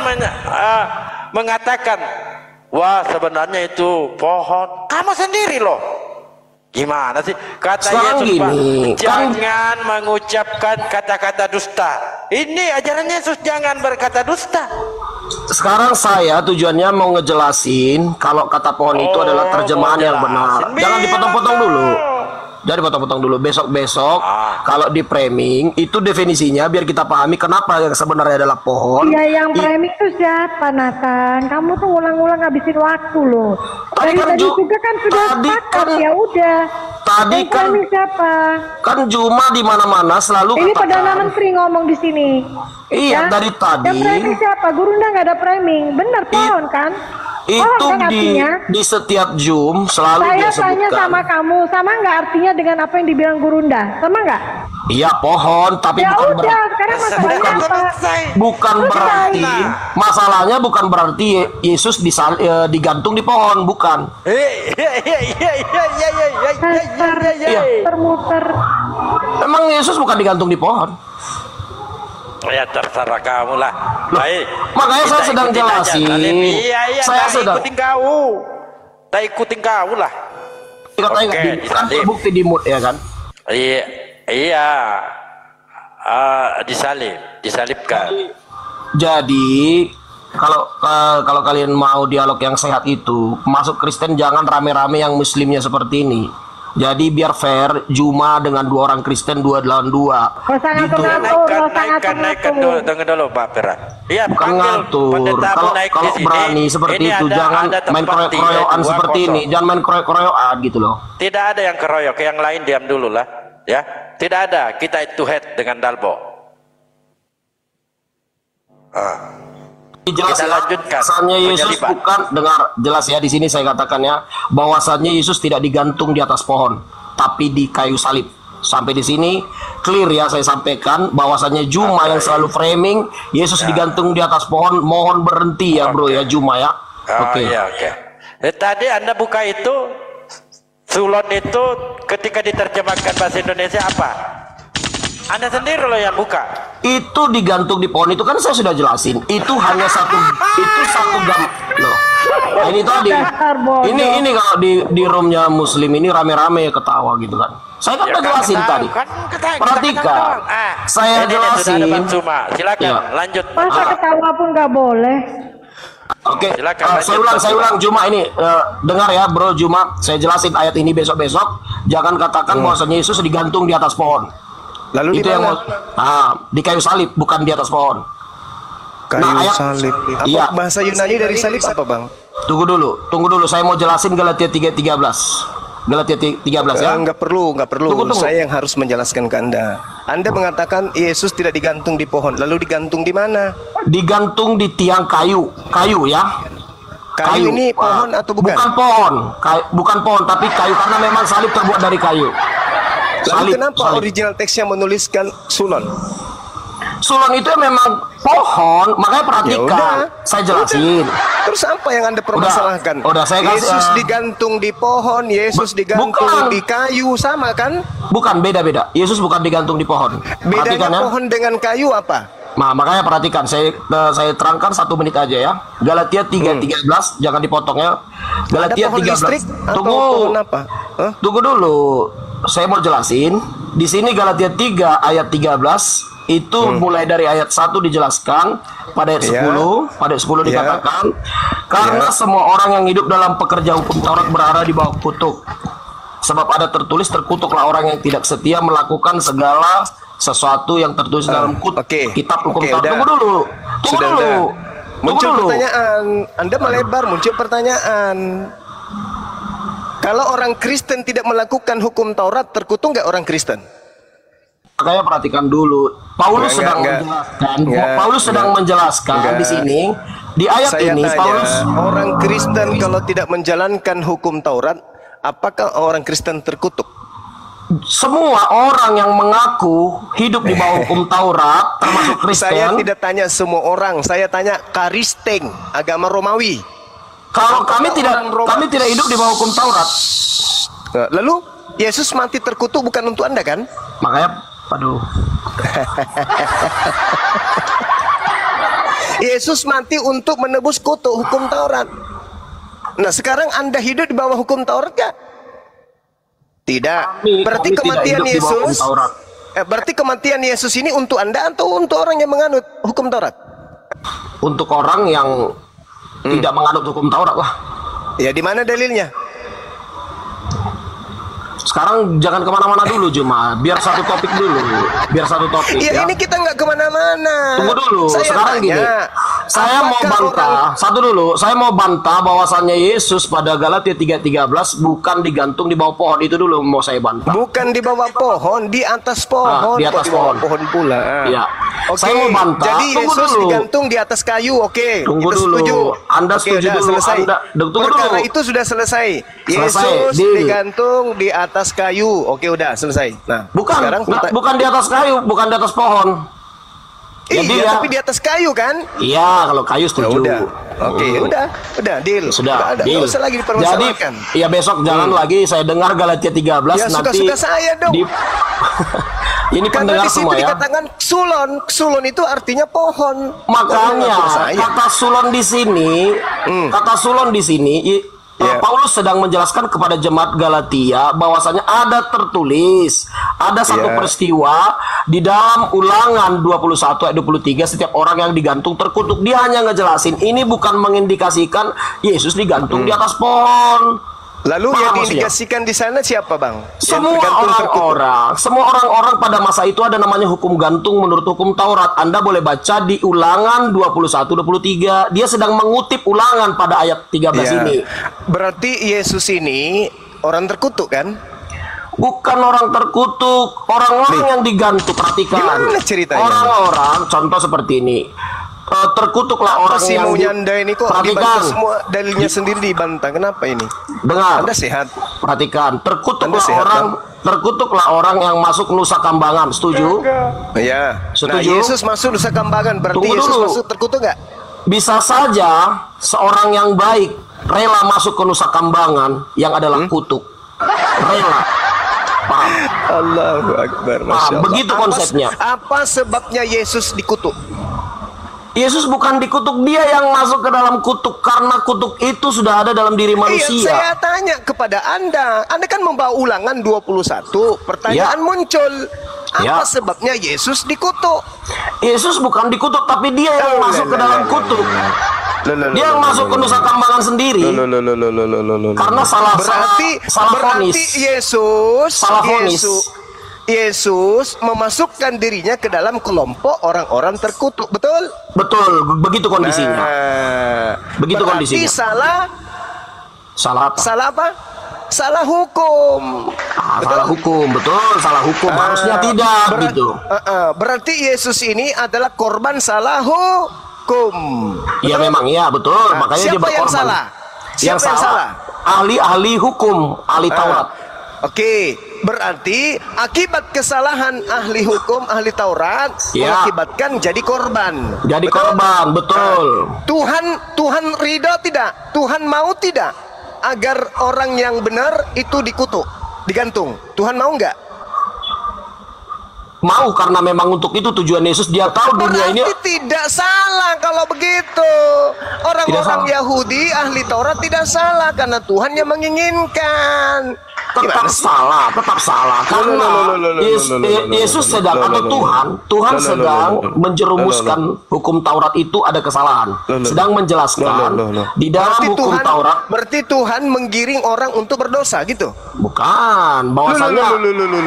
mengatakan, wah sebenarnya itu pohon. Kamu sendiri loh. Gimana sih? Kata Sekarang Yesus, gini, jangan mengucapkan kata-kata dusta. Ini ajaran Yesus, jangan berkata dusta. Sekarang saya tujuannya mau ngejelasin kalau kata pohon itu adalah terjemahan yang benar. Jangan dipotong-potong dulu. Jadi potong-potong dulu. Besok-besok kalau di framing itu definisinya biar kita pahami kenapa yang sebenarnya adalah pohon. Iya, yang framing itu siapa, Nathan? Kamu tuh ulang-ulang ngabisin waktu loh. Dari tadi juga kan sudah sepakat, ya udah. Tadi yang kan framing siapa? Kan Juma di mana-mana selalu Ini katakan. Perdana Menteri ngomong di sini. Iya, dari tadi. Yang framing siapa? Gurunda nggak ada framing. Bener pohon kan? Itu kan artinya? di setiap Zoom selalu Saya dia tanya sebutkan. sama kamu, sama nggak artinya dengan apa yang dibilang Gurunda? Sama nggak? Iya pohon, tapi Ya bukan udah, sekarang masalahnya apa? bukan berarti masalahnya bukan berarti Yesus digantung di pohon, bukan. Termuter. Memang Yesus bukan digantung di pohon. Ya terserah kamu lah. Baik. Makanya saya sedang jelasin. Iya, Saya sedang ikutin kau. Tak ikutin kau lah. Katanya kan terbukti di mood ya kan? Iya. Disalibkan. Jadi kalau kalian mau dialog yang sehat itu, masuk Kristen jangan rame-rame yang Muslimnya seperti ini. Jadi biar fair, Juma dengan 2 orang Kristen 2 lawan 2. Naikkan dulu Pak Pera. Iya, bukan ngatur. Kalau berani seperti itu jangan main keroyokan seperti ini, jangan main keroyokan gitu loh. Tidak ada yang keroyok, yang lain diam dulu lah, ya. Tidak ada, kita head to head dengan Dalbo. Jelas ya, bahwasannya Yesus bukan, dengar jelas ya di sini saya katakan ya, bahwasannya Yesus tidak digantung di atas pohon, tapi di kayu salib. Sampai di sini clear ya saya sampaikan bahwasannya Juma yang selalu framing Yesus digantung di atas pohon, mohon berhenti ya bro ya Juma ya. Oke. Tadi Anda buka itu Sulon itu ketika diterjemahkan bahasa Indonesia apa? Anda sendiri loh yang buka. Itu digantung di pohon itu kan saya sudah jelasin. Itu hanya satu gam loh. Nah, ini tadi. Dasar bodoh. Ini kalau di roomnya Muslim ini rame-rame ketawa gitu kan. Saya kan udah jelasin tadi. Perhatikan. Saya jelasin. Silakan lanjut. Masa ketawa pun nggak boleh? Oke, saya ulang Juma ini dengar ya Bro Juma, saya jelasin ayat ini besok-besok. Jangan katakan bahwasanya Yesus digantung di atas pohon. Lalu itu di yang mana? di kayu salib, bukan di atas pohon. Kayu ayat, salib. Apa iya. bahasa Yunani dari salib apa, Bang? Tunggu dulu. Saya mau jelasin Galatia 3:13. Galatia 13 ya. Enggak perlu. Tunggu. Saya yang harus menjelaskan ke Anda. Anda mengatakan Yesus tidak digantung di pohon. Lalu digantung di mana? Digantung di tiang kayu ya. Kayu ini pohon atau bukan? Bukan pohon, tapi kayu karena memang salib terbuat dari kayu. Lalu kenapa original teksnya menuliskan sulon? Sulon itu memang pohon, makanya perhatikan. Saya jelasin. Terus apa yang Anda permasalahkan? Udah saya kasih. Yesus digantung di pohon, Yesus digantung di kayu, sama kan? Bukan, beda. Yesus bukan digantung di pohon. Bedanya pohon dengan kayu apa? Nah, makanya perhatikan. Saya terangkan 1 menit aja ya. Galatia 3:13, jangan dipotong ya. Galatia 13. Tunggu dulu. Saya mau jelasin. Di sini Galatia 3 ayat 13 itu mulai dari ayat 1 dijelaskan, pada ayat 10, pada ayat 10 dikatakan karena semua orang yang hidup dalam pekerja hukum Taurat berada di bawah kutuk. Sebab ada tertulis, terkutuklah orang yang tidak setia melakukan segala sesuatu yang tertulis dalam kitab hukum Taurat. Tunggu dulu. Muncul pertanyaan. Anda melebar, muncul pertanyaan. Kalau orang Kristen tidak melakukan hukum Taurat, terkutuk nggak orang Kristen? Makanya perhatikan dulu. Paulus sedang menjelaskan di sini, di ayat ini Paulus, orang Kristen kalau tidak menjalankan hukum Taurat, apakah orang Kristen terkutuk? Semua orang yang mengaku hidup di bawah hukum Taurat, termasuk Kristen. Saya tidak tanya semua orang, saya tanya Karisteng, agama Romawi. Kalau kami tidak hidup di bawah hukum Taurat. Lalu Yesus mati terkutuk bukan untuk Anda kan? Makanya Yesus mati untuk menebus kutuk hukum Taurat. Nah, sekarang Anda hidup di bawah hukum Taurat gak? Tidak. Berarti kematian Yesus berarti kematian Yesus ini untuk Anda atau untuk orang yang menganut hukum Taurat? Untuk orang yang tidak menganut hukum Taurat lah. Ya, di mana dalilnya? Sekarang jangan kemana-mana dulu Juma, biar satu topik dulu, ya. Ini kita nggak kemana-mana. Tunggu dulu, sekarang gini, saya mau bantah bahwasannya Yesus pada Galatia 3:13 bukan digantung di bawah pohon. Itu dulu mau saya bantah. Bukan di bawah pohon, di atas pohon. Di atas pohon pula. Iya. Saya mau bantah. Jadi Yesus digantung di atas kayu. Tunggu dulu. Setuju. Anda setuju dulu. Selesai. Perkara itu sudah selesai. Yesus digantung di atas kayu. Udah selesai. Nah, bukan di atas kayu, bukan di atas pohon. Iya, tapi di atas kayu kan? Iya, kalau kayu setuju. Udah, deal. Sudah, deal. Nggak usah lagi dipermasalahkan. Jadi, ya besok jangan lagi saya dengar Galatia 13 ya, nanti. Suka saya dong. Ini pendengar semua ya. Dikatakan sulon itu artinya pohon. Makanya kata sulon di sini, Paulus sedang menjelaskan kepada jemaat Galatia bahwasanya ada tertulis, ada satu peristiwa di dalam Ulangan 21 ayat 23, setiap orang yang digantung terkutuk. Dia hanya ngejelasin, ini bukan mengindikasikan Yesus digantung di atas pohon. Lalu yang diindikasikan di sana siapa, Bang? Semua orang-orang pada masa itu ada namanya hukum gantung menurut hukum Taurat. Anda boleh baca di Ulangan 21-23. Dia sedang mengutip Ulangan pada ayat 13 ini. Berarti Yesus ini orang terkutuk kan? Bukan orang terkutuk, orang-orang yang digantung. Perhatikan. Gimana ceritanya? Orang-orang, contoh seperti ini. Terkutuklah orang yang Anda ini kok perhatikan semua dalilnya sendiri dibantah. Kenapa ini? Dengar. Anda sehat. Perhatikan. Terkutuklah orang yang masuk Nusa Kambangan. Setuju? Iya. Setuju. Nah, Yesus masuk Nusa Kambangan. Berarti Yesus masuk terkutuk nggak? Bisa saja seorang yang baik rela masuk ke Nusa Kambangan yang adalah kutuk. Rela. Paham? Allahu Akbar. Masya Allah. Begitu konsepnya. Apa sebabnya Yesus dikutuk? Yesus bukan dikutuk, dia yang masuk ke dalam kutuk, karena kutuk itu sudah ada dalam diri manusia. Saya tanya kepada Anda kan membawa Ulangan 21, pertanyaan muncul, apa sebabnya Yesus dikutuk? Yesus bukan dikutuk, tapi dia yang masuk ke dalam kutuk. Dia yang masuk ke Nusa Kambangan sendiri. Karena salah berarti Yesus memasukkan dirinya ke dalam kelompok orang-orang terkutuk, betul? Betul, begitu kondisinya. Begitu kondisinya. Salah apa? Salah hukum. Salah hukum, betul, salah hukum. Harusnya tidak gitu. Berarti Yesus ini adalah korban salah hukum. Iya memang iya, betul. Makanya siapa dia berkorban. Yang salah? Siapa yang salah? Ahli hukum, ahli Taurat. Oke, berarti akibat kesalahan ahli hukum, ahli Taurat mengakibatkan jadi korban. Jadi korban, betul. Tuhan ridho tidak? Tuhan mau tidak agar orang yang benar itu dikutuk, digantung? Tuhan mau nggak? Mau, karena memang untuk itu tujuan Yesus. Dia tahu dunia ini. Berarti tidak salah kalau begitu. Orang-orang Yahudi ahli Taurat tidak salah karena Tuhan yang menginginkan. Tetap salah. Karena Yesus sedang, atau Tuhan sedang menjerumuskan hukum Taurat itu ada kesalahan. Sedang menjelaskan di dalam hukum Taurat. Berarti Tuhan menggiring orang untuk berdosa gitu? Bukan, bahwasanya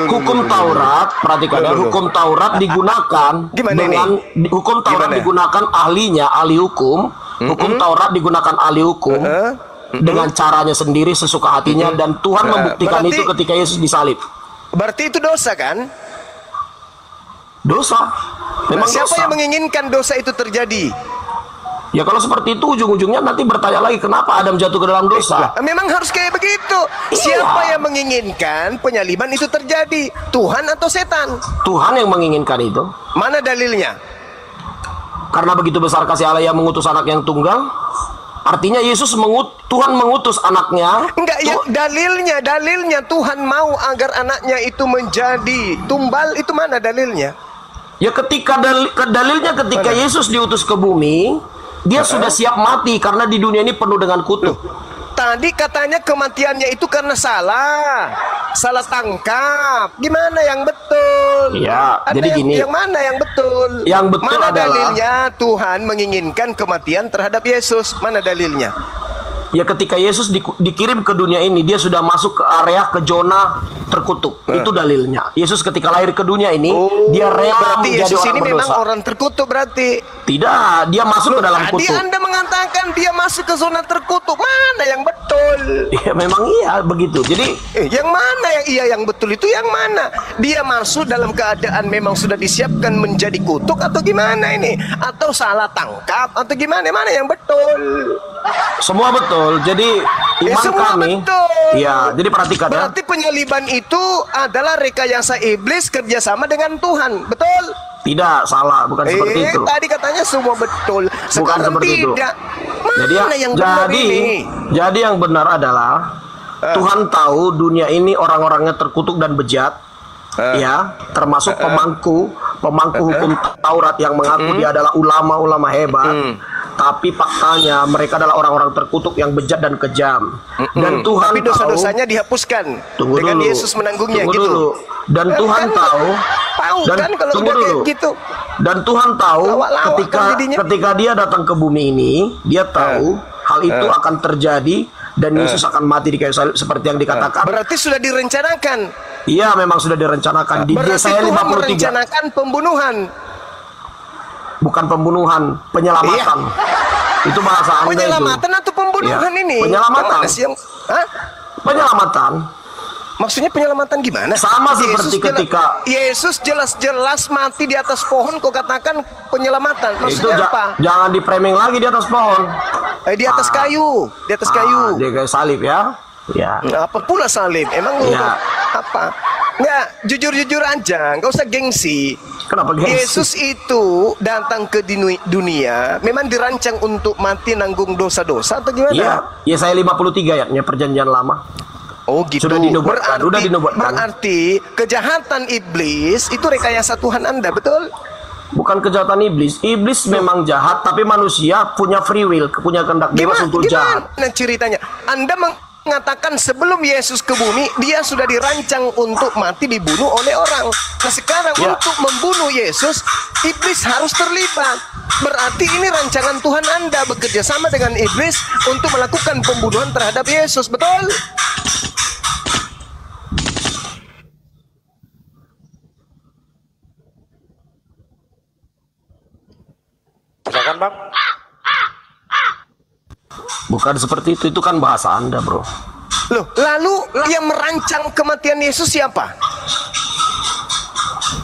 hukum Taurat, perhatikan ya, hukum Taurat digunakan hukum Taurat digunakan ahlinya, ahli hukum. Hukum Taurat digunakan ahli hukum dengan caranya sendiri, sesuka hatinya, dan Tuhan membuktikan itu ketika Yesus disalib. Berarti itu dosa kan? Dosa. Memang siapa dosa. yang menginginkan dosa itu terjadi? Ya kalau seperti itu ujung-ujungnya nanti bertanya lagi kenapa Adam jatuh ke dalam dosa. Memang harus kayak begitu. Siapa yang menginginkan penyaliban itu terjadi? Tuhan atau setan? Tuhan yang menginginkan itu. Mana dalilnya? Karena begitu besar kasih Allah yang mengutus anak yang tunggal. Artinya Tuhan mengutus anaknya. Enggak, ya dalilnya Tuhan mau agar anaknya itu menjadi tumbal, itu mana dalilnya? Ya ketika dalilnya ketika Yesus diutus ke bumi, dia sudah siap mati karena di dunia ini penuh dengan kutuk. Tadi katanya kematiannya itu karena salah tangkap. Gimana yang betul? Ya, jadi gini. Yang mana yang betul? Yang betul mana adalah dalilnya Tuhan menginginkan kematian terhadap Yesus? Mana dalilnya? Ya ketika Yesus dikirim ke dunia ini, dia sudah masuk ke area ke zona terkutuk. Itu dalilnya. Yesus ketika lahir ke dunia ini, dia rela menjadi Yesus orang ini berdosa. memang orang terkutuk berarti. Tidak, dia masuk ke dalam kutuk. Tadi Anda mengatakan dia masuk ke zona terkutuk. Mana yang betul? Ya memang iya begitu. Jadi yang mana yang iya yang betul itu yang mana? Dia masuk dalam keadaan memang sudah disiapkan menjadi kutuk atau gimana ini? Atau salah tangkap atau gimana? Mana yang betul? Semua betul. Jadi iman kami. Ya, jadi perhatikan ya. Berarti penyaliban itu adalah rekayasa iblis kerjasama dengan Tuhan, betul? Tidak, salah, bukan seperti itu. Tadi katanya semua betul. Sekarang bukan seperti tidak. Itu. Jadi yang benar adalah Tuhan tahu dunia ini orang-orangnya terkutuk dan bejat. Ya, termasuk pemangku hukum Taurat yang mengaku dia adalah ulama-ulama hebat. Tapi faktanya mereka adalah orang-orang terkutuk yang bejat dan kejam. Dan Tuhan tapi dosa-dosanya dihapuskan dengan Yesus menanggungnya gitu. Dan Tuhan tahu kan kalau udah kayak gitu. Dan Tuhan tahu ketika dia datang ke bumi ini, dia tahu hal itu akan terjadi dan Yesus akan mati di kayu salib seperti yang dikatakan. Berarti sudah direncanakan. Iya, memang sudah direncanakan di Yesaya 53. Tuhan merencanakan pembunuhan. Bukan pembunuhan, penyelamatan. Itu bahasa Anda. Penyelamatan atau pembunuhan ini? Penyelamatan. Penyelamatan. Maksudnya penyelamatan gimana? Sama seperti ketika Yesus jelas-jelas mati di atas pohon, kau katakan penyelamatan. Maksudnya apa? Jangan di-framing lagi di atas pohon. Di atas kayu, di atas kayu. Di kayu salib ya. Ya. Apa pula salib? Emang apa? Nggak, jujur-jujur aja, nggak usah gengsi. Kenapa gengsi? Yesus itu datang ke dunia memang dirancang untuk mati nanggung dosa-dosa atau gimana? Iya, Yesaya 53 ya, perjanjian lama. Oh gitu. Sudah dinubuatkan. Berarti kejahatan iblis itu rekayasa Tuhan Anda, betul? Bukan kejahatan iblis. Iblis memang jahat, tapi manusia punya free will, punya kehendak bebas untuk jahat. Gimana ceritanya? Anda mengatakan sebelum Yesus ke bumi, dia sudah dirancang untuk mati dibunuh oleh orang. Nah sekarang untuk membunuh Yesus, iblis harus terlibat. Berarti ini rancangan Tuhan Anda bekerja sama dengan iblis untuk melakukan pembunuhan terhadap Yesus, betul? Silakan Bang. Bukan seperti itu kan bahasa Anda, bro. Loh, lalu yang merancang kematian Yesus siapa?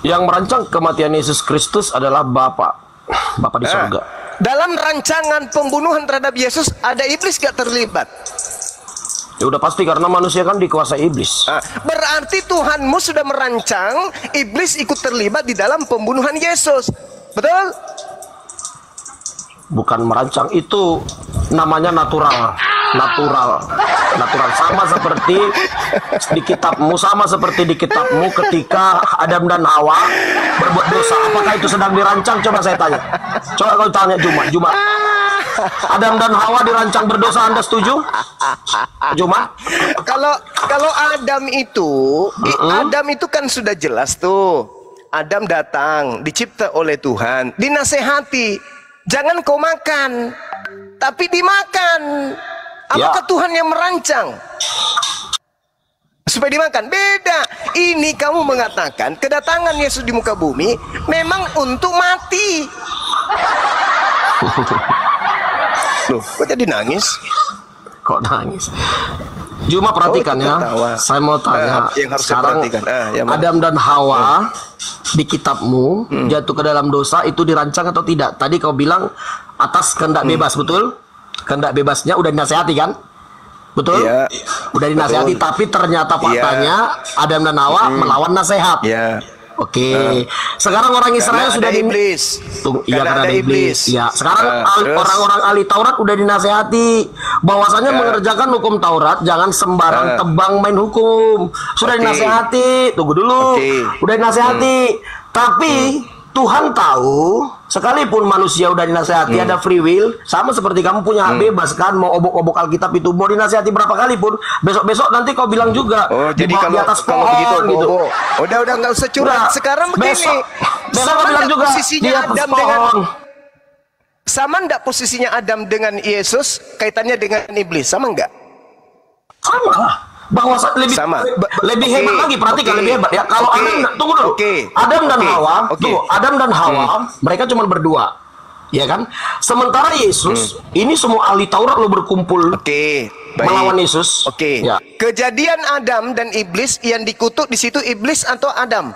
Yang merancang kematian Yesus Kristus adalah Bapa di surga. Dalam rancangan pembunuhan terhadap Yesus ada iblis gak terlibat? Ya udah pasti, karena manusia kan dikuasai iblis. Berarti Tuhanmu sudah merancang iblis ikut terlibat di dalam pembunuhan Yesus, betul? Bukan merancang, itu namanya natural, sama seperti di kitabmu, ketika Adam dan Hawa berbuat dosa. Apakah itu sedang dirancang? Coba saya tanya. Coba kau tanya Juma. Adam dan Hawa dirancang berdosa, Anda setuju? Juma? Kalau Adam itu kan sudah jelas tuh. Adam datang, dicipta oleh Tuhan, dinasehati. Jangan kau makan, tapi dimakan. Apakah Tuhan yang merancang supaya dimakan? Beda. Ini kamu mengatakan kedatangan Yesus di muka bumi memang untuk mati. Loh, kok jadi nangis? Kok nangis? Juma perhatikan Saya mau tanya. Yang harus sekarang Adam dan Hawa di kitabmu jatuh ke dalam dosa itu dirancang atau tidak? Tadi kau bilang atas kehendak bebas, betul? Kehendak bebasnya udah dinasehati kan? Betul? Ya, udah dinasehati, tapi ternyata faktanya Adam dan Hawa melawan nasihat. Oke. Sekarang orang Israel sudah iblis. Karena ada iblis. Ya, sekarang orang-orang ahli Taurat udah dinasehati bahwasanya mengerjakan hukum Taurat jangan sembarang tebang main hukum. Sudah dinasehati. Tunggu dulu. Udah dinasehati. Tapi Tuhan tahu, sekalipun manusia udah dinasehati, ada free will, sama seperti kamu punya hak bebas kan, mau obok-obok Alkitab itu, mau dinasehati berapa kali pun, besok-besok nanti kau bilang juga, jadi di atas pohon begitu, gitu. Udah nggak usah curhat. Sekarang begini, besok kau bilang juga posisinya di atas Adam pohon. Sama enggak posisinya Adam dengan Yesus, kaitannya dengan iblis, sama enggak? Sama lah. Bahwa lebih hebat lagi, perhatikan lebih hebat ya. Kalau Adam, tunggu dulu. Adam dan Hawa, mereka cuma berdua, ya kan? Sementara Yesus, ini semua ahli Taurat lo berkumpul melawan Yesus. Ya. Kejadian Adam dan iblis yang dikutuk di situ iblis atau Adam?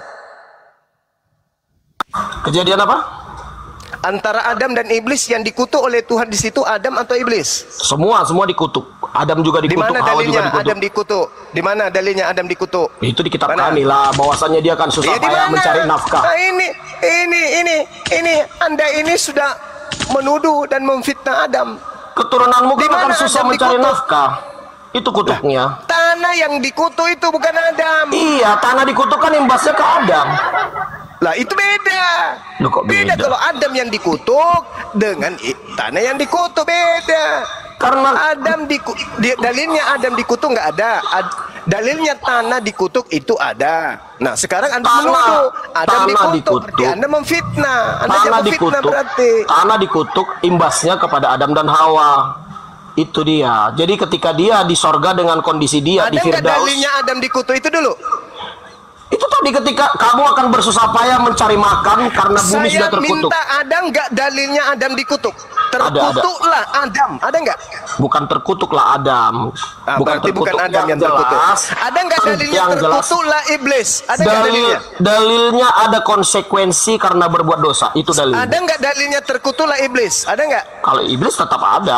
Kejadian apa? Antara Adam dan iblis yang dikutuk oleh Tuhan di situ Adam atau iblis? Semua dikutuk. Adam juga dikutuk. Di mana dalilnya Adam dikutuk? Di mana dalilnya Adam dikutuk? Itu di kitab kami lah, bahwasanya dia kan susah payah mencari nafkah. Nah, ini Anda ini sudah menuduh dan memfitnah Adam. Keturunanmu kan susah mencari nafkah. Itu kutuknya. Tanah yang dikutuk itu bukan Adam. Iya, tanah dikutuk kan imbasnya ke Adam. Lah itu beda. Loh, kok beda? Kalau Adam yang dikutuk dengan tanah yang dikutuk beda. Karena Adam dalilnya Adam dikutuk nggak ada. Dalilnya tanah dikutuk itu ada. Nah sekarang Anda menuduh Adam dikutuk. Berarti Anda memfitnah. Anda jangan memfitnah berarti. Tanah dikutuk imbasnya kepada Adam dan Hawa. Itu dia. Jadi ketika dia di sorga dengan kondisi dia di Firdaus. Ada nggak dalilnya Adam dikutuk itu dulu? Itu tadi ketika kamu akan bersusah payah mencari makan karena bumi sudah terkutuk. Saya minta ada nggak dalilnya Adam dikutuk? Terkutuklah Adam, ada nggak? Bukan terkutuklah Adam. Bukan Adam yang terkutuk. Ada nggak dalilnya terkutuklah iblis? Ada nggak dalilnya? Dalilnya ada konsekuensi karena berbuat dosa. Itu dalilnya. Ada nggak dalilnya terkutuklah iblis? Ada nggak? Kalau iblis tetap ada.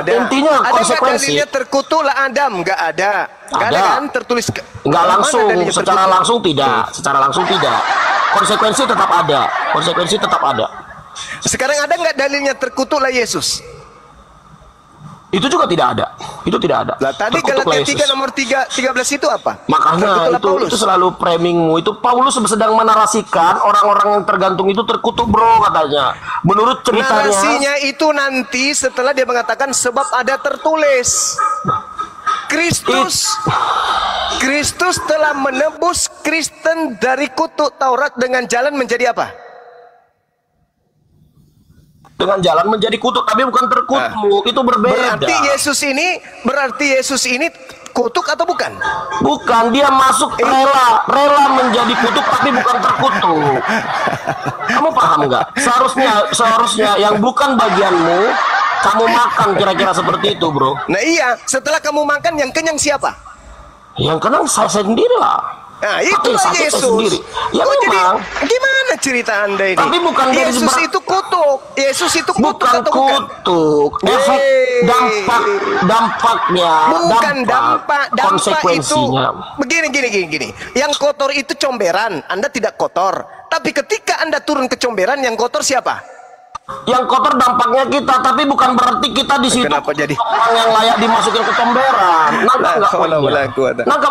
Intinya konsekuensi. Ada nggak dalilnya terkutuklah Adam? Nggak ada. Nggak ada kan tertulis? Nggak langsung. Secara langsung tidak. Secara langsung tidak. Konsekuensi tetap ada. Konsekuensi tetap ada. Sekarang ada nggak dalilnya terkutuklah Yesus? Itu juga tidak ada. Itu tidak ada. Lah tadi Galatia 3 nomor 13 itu apa? Makanya itu selalu framingmu. Itu Paulus sedang menarasikan orang-orang yang tergantung itu terkutuk bro katanya. Menurut ceritanya. Narasinya itu nanti setelah dia mengatakan sebab ada tertulis. Kristus telah menebus Kristen dari kutuk Taurat dengan jalan menjadi apa? Dengan jalan menjadi kutuk, tapi bukan terkutuk. Itu berbeda. Berarti Yesus ini kutuk atau bukan? Bukan, dia masuk rela menjadi kutuk tapi bukan terkutuk. Kamu paham nggak? Seharusnya yang bukan bagianmu kamu makan, kira-kira seperti itu, bro. Nah iya, setelah kamu makan yang kenyang siapa? Yang kenyang saya sendiri lah. Nah itulah Yesus. Ya memang. Gimana cerita Anda ini? Tapi bukan Yesus itu kutuk. Yesus itu kutuk bukan atau bukan? Kutuk. Efek dampaknya. Bukan dampak konsekuensinya. Itu begini. Yang kotor itu comberan. Anda tidak kotor. Tapi ketika Anda turun ke comberan, yang kotor siapa? Yang kotor dampaknya kita, tapi bukan berarti kita di situ orang yang layak dimasukin ke comberan.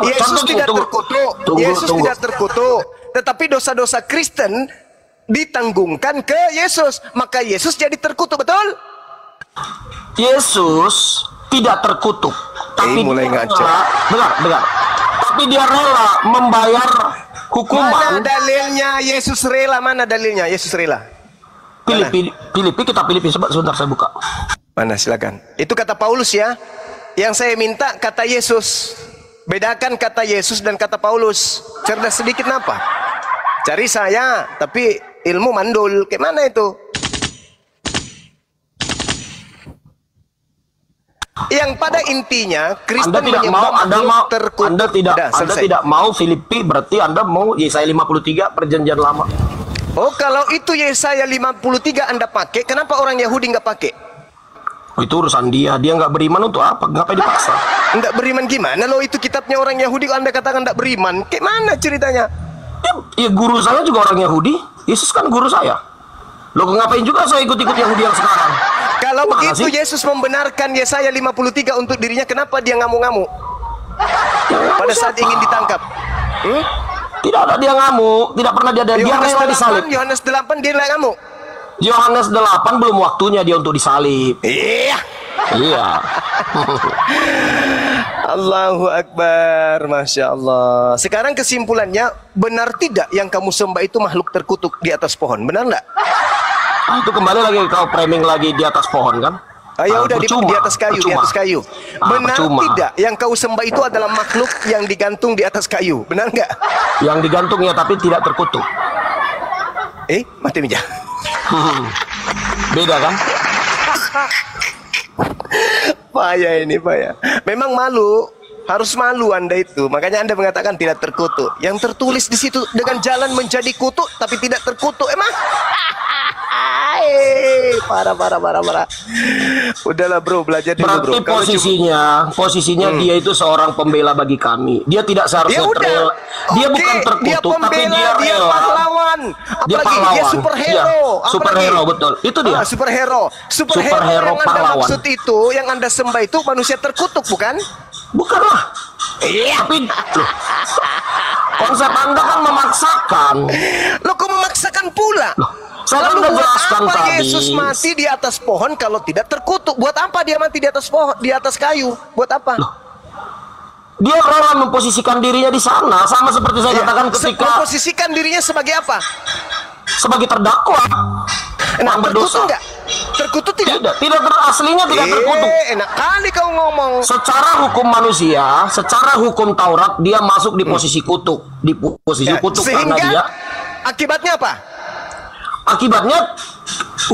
Yesus tidak terkutuk. Yesus tidak terkutuk. Tetapi dosa-dosa Kristen ditanggungkan ke Yesus. Maka Yesus jadi terkutuk, betul? Yesus tidak terkutuk. Tapi mulai ngaco. Benar. Tapi dia rela membayar hukuman. Mana dalilnya Yesus rela? Mana dalilnya Yesus rela? Filipi sebentar saya buka. Mana silakan. Itu kata Paulus ya. Yang saya minta kata Yesus. Bedakan kata Yesus dan kata Paulus. Cerdas sedikit kenapa? Cari saya tapi ilmu mandul. Kayak mana itu? Yang pada intinya Kristen Anda tidak mau Filipi, berarti Anda mau Yesaya 53 perjanjian lama. Oh, kalau itu Yesaya 53 Anda pakai, kenapa orang Yahudi nggak pakai? Oh, itu urusan dia nggak beriman untuk apa? Ngapain dipaksa? Nggak beriman gimana? Lo itu kitabnya orang Yahudi, Anda katakan nggak beriman. Kayak mana ceritanya? Ya guru saya juga orang Yahudi. Yesus kan guru saya. Lo ngapain juga saya ikut-ikut Yahudi yang sekarang? Kalau begitu Yesus membenarkan Yesaya 53 untuk dirinya, kenapa dia ngamuk-ngamuk? Pada saat ingin ditangkap. Tidak ada dia ngamuk, tidak pernah dia rela disalib. Yohanes 8 dia ngamuk. Yohanes 8 belum waktunya dia untuk disalib. Iya. Allahu Akbar, Masya Allah. Sekarang kesimpulannya, benar tidak yang kamu sembah itu makhluk terkutuk di atas pohon? Benar nggak? Itu kembali lagi kau framing lagi di atas pohon kan? Ya udah di atas kayu. Benar tidak yang kau sembah itu adalah makhluk yang digantung di atas kayu? Benar nggak? Yang digantung ya, tapi tidak terkutuk. Mati meja. Beda kan? Payah ini, payah. Memang malu, harus malu Anda itu. Makanya Anda mengatakan tidak terkutuk. Yang tertulis di situ dengan jalan menjadi kutuk, tapi tidak terkutuk. Emang? Parah. Udahlah bro, belajar dulu bro. Berarti posisinya dia itu seorang pembela bagi kami. Dia tidak seharusnya rela. Dia bukan terkutuk, tapi dia rela. Dia pahlawan. Apalagi dia superhero. Superhero, betul. Itu dia. Superhero yang Anda maksud itu, yang Anda sembah itu manusia terkutuk, bukan? Bukanlah. Tapi konsep Anda kan memaksakan. Loh, kok memaksakan pula? Saya Lalu kan buat jelaskan apa tadi. Yesus mati di atas pohon kalau tidak terkutuk? Buat apa dia mati di atas pohon, di atas kayu? Buat apa? Dia rela memposisikan dirinya di sana, sama seperti saya katakan ketika memposisikan dirinya sebagai apa? Sebagai terdakwa. Nah, terkutuk enggak? Terkutuk tidak? Tidak aslinya tidak terkutuk. Enak kali kau ngomong. Secara hukum manusia, secara hukum Taurat dia masuk di posisi kutuk, di posisi kutuk karena dia. Akibatnya apa? Akibatnya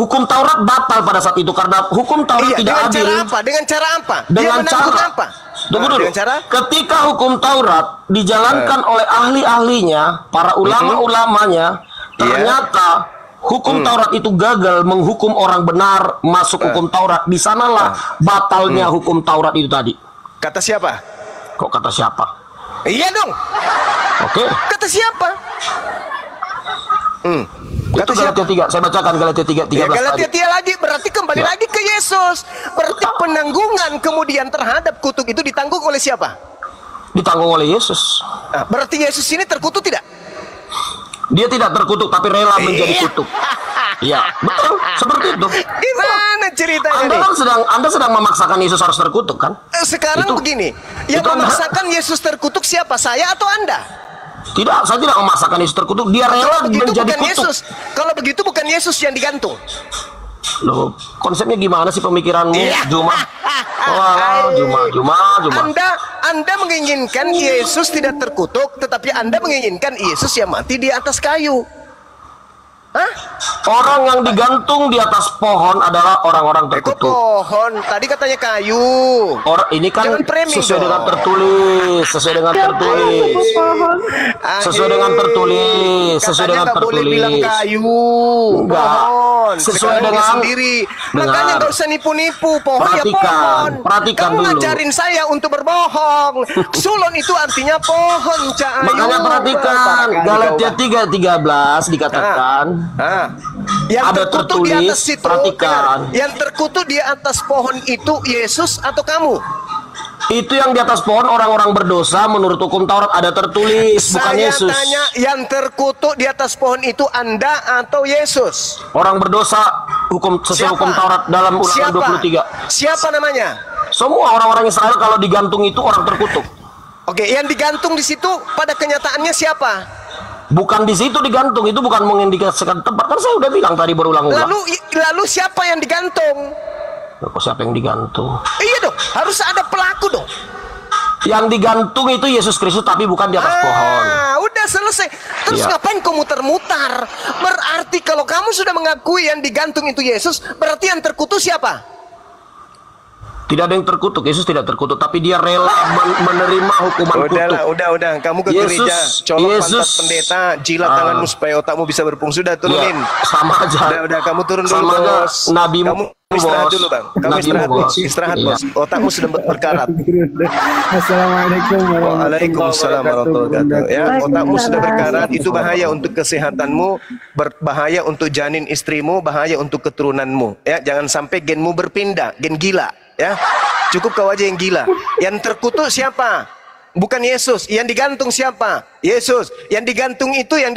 hukum Taurat batal pada saat itu karena hukum Taurat tidak adil. Dengan cara apa? Dengan cara Tunggu dulu. Ketika hukum Taurat dijalankan oleh ahli-ahlinya, para ulama-ulamanya, ternyata hukum Taurat itu gagal menghukum orang benar masuk hukum Taurat. Di sanalah batalnya hukum Taurat itu tadi. Kata siapa? Kok kata siapa? Iya dong. Oke. Kata siapa? Itu Galatia 3, saya bacakan Galatia 3, 13 Ya, Galatia tadi. 3 lagi, berarti kembali Ya. lagi ke Yesus. Berarti penanggungan kemudian terhadap kutuk itu ditanggung oleh siapa? Ditanggung oleh Yesus. Nah, berarti Yesus ini terkutuk tidak? Dia tidak terkutuk tapi rela menjadi Iya. kutuk. Iya, betul, seperti itu. Gimana ceritanya Anda nih? kan Anda sedang memaksakan Yesus harus terkutuk kan? Sekarang Itu- begini, yang itu Anda- memaksakan Yesus terkutuk siapa? Saya atau Anda? Tidak, saya tidak memaksakan Yesus terkutuk. Dia rela Kalau begitu menjadi bukan kutuk. Yesus. Kalau begitu bukan Yesus yang digantung. Loh, konsepnya gimana sih pemikiranmu, Iya. Juma? Wah, Juma. Anda menginginkan Yesus tidak terkutuk, tetapi Anda menginginkan Yesus yang mati di atas kayu. Hah? Orang yang digantung di atas pohon adalah orang-orang Kok terkutuk. pohon? Tadi katanya kayu. Ini kan Jangan framing sesuai dong. dengan tertulis, sesuai dengan tertulis. Sesuai dengan tertulis, sesuai dengan Katanya nggak boleh bilang tertulis. kayu, Enggak. pohon. Sesuai Sekarang dia dengan- sendiri. Dengar. Makanya nggak usah nipu-nipu. Pohon ya pohon. Perhatikan Kamu dulu. ngajarin saya untuk berbohong. Sulon itu artinya pohon, Cak Ayu. Makanya perhatikan Galatia 3:13 dikatakan Yang ada terkutuk di tertulis, atas situ, perhatikan. yang terkutuk di atas pohon itu Yesus atau kamu? itu yang di atas pohon orang-orang berdosa menurut hukum Taurat ada tertulis, bukan Saya Yesus. tanya, yang terkutuk di atas pohon itu Anda atau Yesus? Orang berdosa sesuai hukum Taurat dalam Ulangan 23. Siapa namanya? Semua orang-orang Israel kalau digantung itu orang terkutuk. Oke, yang digantung di situ pada kenyataannya siapa? Bukan di situ digantung, itu bukan mengindikasikan tempat. Kan saya udah bilang tadi berulang-ulang. Lalu siapa yang digantung? Kok siapa yang digantung? Iya dong, harus ada pelaku dong. Yang digantung itu Yesus Kristus tapi bukan di atas pohon. Udah selesai. Terus Iya. ngapain kau muter-muter? Berarti kalau kamu sudah mengakui yang digantung itu Yesus, berarti yang terkutuk siapa? Tidak ada yang terkutuk, Yesus tidak terkutuk, tapi dia rela menerima hukuman kutuk. Udah. Kamu ke Yesus- gereja, colok pantat Yesus- pendeta, jilat tanganmu supaya otakmu bisa berfungsi. Sudah turunin. Ya, sama aja. Udah, kamu turun dulu, Sama aja, bos. nabimu, Kamu istirahat bos. dulu, bang. Kamu Nabimu, istirahat, bos. bos. Istirahat, Iya. bos. Otakmu sudah berkarat. Assalamualaikum Waalaikumsalam warahmatullahi wabarakatuh. Ya, otakmu sudah berkarat, itu bahaya untuk kesehatanmu, berbahaya untuk janin istrimu, bahaya untuk keturunanmu. Ya, jangan sampai genmu berpindah, gen gila. Ya, cukup kau aja yang gila. Yang terkutuk siapa? Bukan Yesus. Yang digantung siapa? Yesus. Yang digantung itu yang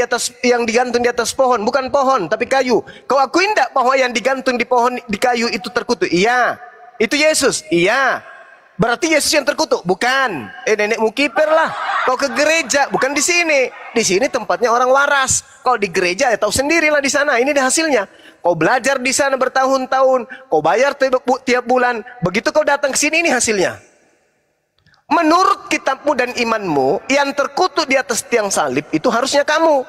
digantung di atas pohon, bukan pohon tapi kayu. Kau akui enggak bahwa yang digantung di pohon di kayu itu terkutuk? Iya. Itu Yesus. Iya. Berarti Yesus yang terkutuk? Bukan. Nenekmu kiper lah. Kau ke gereja, bukan di sini. Di sini tempatnya orang waras. Kau di gereja ya tahu sendirilah di sana. Ini hasilnya. Kau belajar di sana bertahun-tahun, kau bayar tiap bulan. Begitu kau datang ke sini, ini hasilnya. Menurut kitabmu dan imanmu, yang terkutuk di atas tiang salib itu harusnya kamu.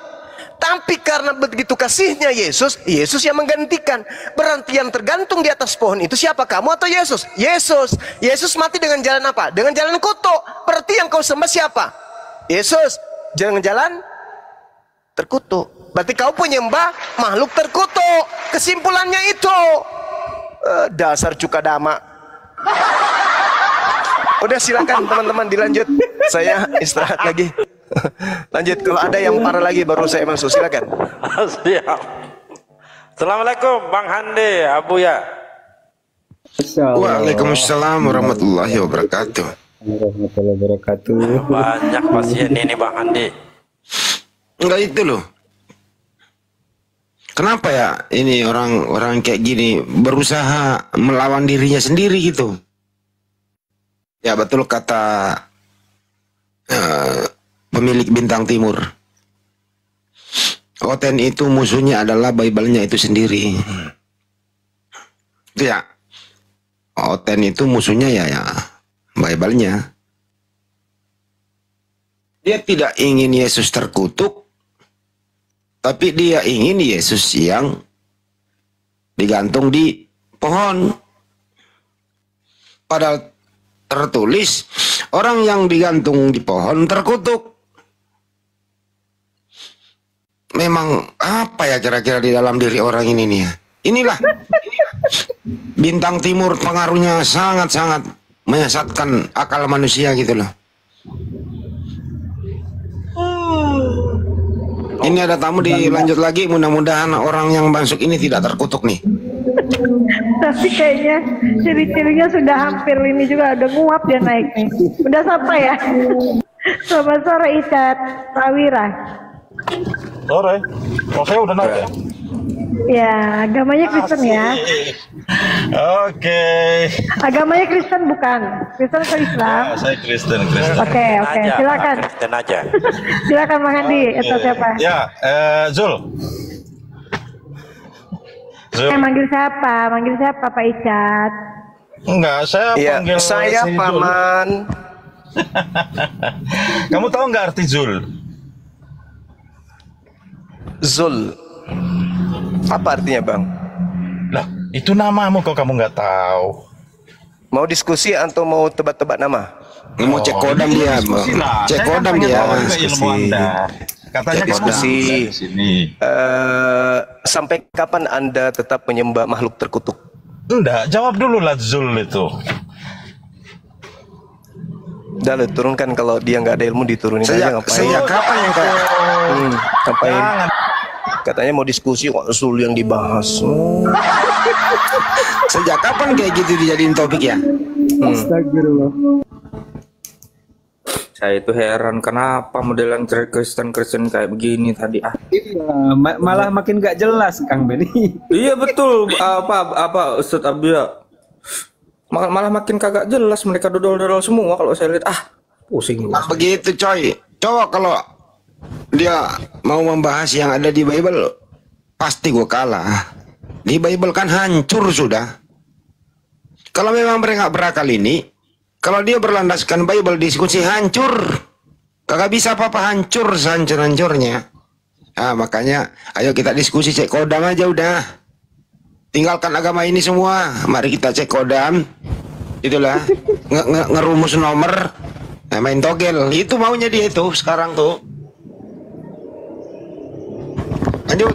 Tapi karena begitu kasihnya Yesus, Yesus yang menggantikan. Berarti yang tergantung di atas pohon itu siapa? Kamu atau Yesus? Yesus. Yesus mati dengan jalan apa? Dengan jalan kutuk. Berarti yang kau sembah siapa? Yesus. Jangan jalan terkutuk. Berarti kau penyembah makhluk terkutuk. Kesimpulannya itu. Dasar cukadama. Udah silakan teman-teman dilanjut. Saya istirahat lagi. Lanjut, kalau ada yang parah lagi baru saya masuk. Silakan. Siap. Assalamualaikum Bang Hande, Abu ya. Waalaikumsalam warahmatullahi wabarakatuh. Warahmatullahi wabarakatuh. Banyak pasien ini Bang Hande. Enggak itu loh. Kenapa ya ini orang-orang kayak gini berusaha melawan dirinya sendiri gitu? Ya betul kata pemilik Bintang Timur. Oten itu musuhnya adalah Bible-nya itu sendiri. Itu ya. Oten itu musuhnya ya Bible-nya. Dia tidak ingin Yesus terkutuk, tapi dia ingin Yesus yang digantung di pohon. Padahal tertulis orang yang digantung di pohon terkutuk. Memang apa ya kira-kira di dalam diri orang ini nih ya? Inilah Bintang Timur pengaruhnya sangat-sangat menyesatkan akal manusia gitu loh. Ini ada tamu dilanjut lagi. Mudah-mudahan orang yang masuk ini tidak terkutuk nih. Tapi kayaknya ciri-cirinya sudah hampir ini juga udah nguap dia naik nih. Udah sampai ya. Selamat sore Icat, Prawira. Sore. Oh, saya udah naik ya? Ya, agamanya Kristen ya. Oke. Agamanya Kristen bukan? Kristen atau Islam? Ya, saya Kristen. Oke, silakan. Kristen aja. Silakan Bang Andi, atau siapa? Ya, Zul. Manggil siapa? Manggil siapa Pak Icat? Enggak, saya panggil saya si Paman. Kamu tahu nggak arti Zul? Zul. Apa artinya, Bang? Lah, itu namamu kok kamu nggak tahu? Mau diskusi atau mau tebak-tebak nama? Mau cek kodam dia, cek kodam dia. Katanya diskusi. Sampai kapan Anda tetap menyembah makhluk terkutuk? Enggak, jawab dulu lah Zul itu. Udah lo turunkan, kalau dia nggak ada ilmu diturunin aja, ngapain? Sejak kapan yang kayak? Ngapain? Katanya mau diskusi kok Zul yang dibahas. Sejak kapan kayak gitu dijadiin topik ya? Astagfirullah. Saya itu heran kenapa modelan Kristen kayak begini tadi. Iya, malah makin gak jelas Kang Beni. Iya betul. Apa Ustadz Abia? Malah makin kagak jelas, mereka dodol-dodol semua kalau saya lihat. Pusing. Nah, begitu coy. Coba kalau dia mau membahas yang ada di Bible, pasti gue kalah. Di Bible kan hancur sudah. Kalau memang mereka berakal ini, kalau dia berlandaskan Bible, diskusi hancur. Kagak bisa apa-apa, hancur sehancur-hancurnya. Nah, makanya ayo kita diskusi, cek kodam aja udah. Tinggalkan agama ini semua. Mari kita cek kodam. Itulah ngerumus nomor. Nah, main togel. Itu maunya dia itu sekarang tuh. Lanjut.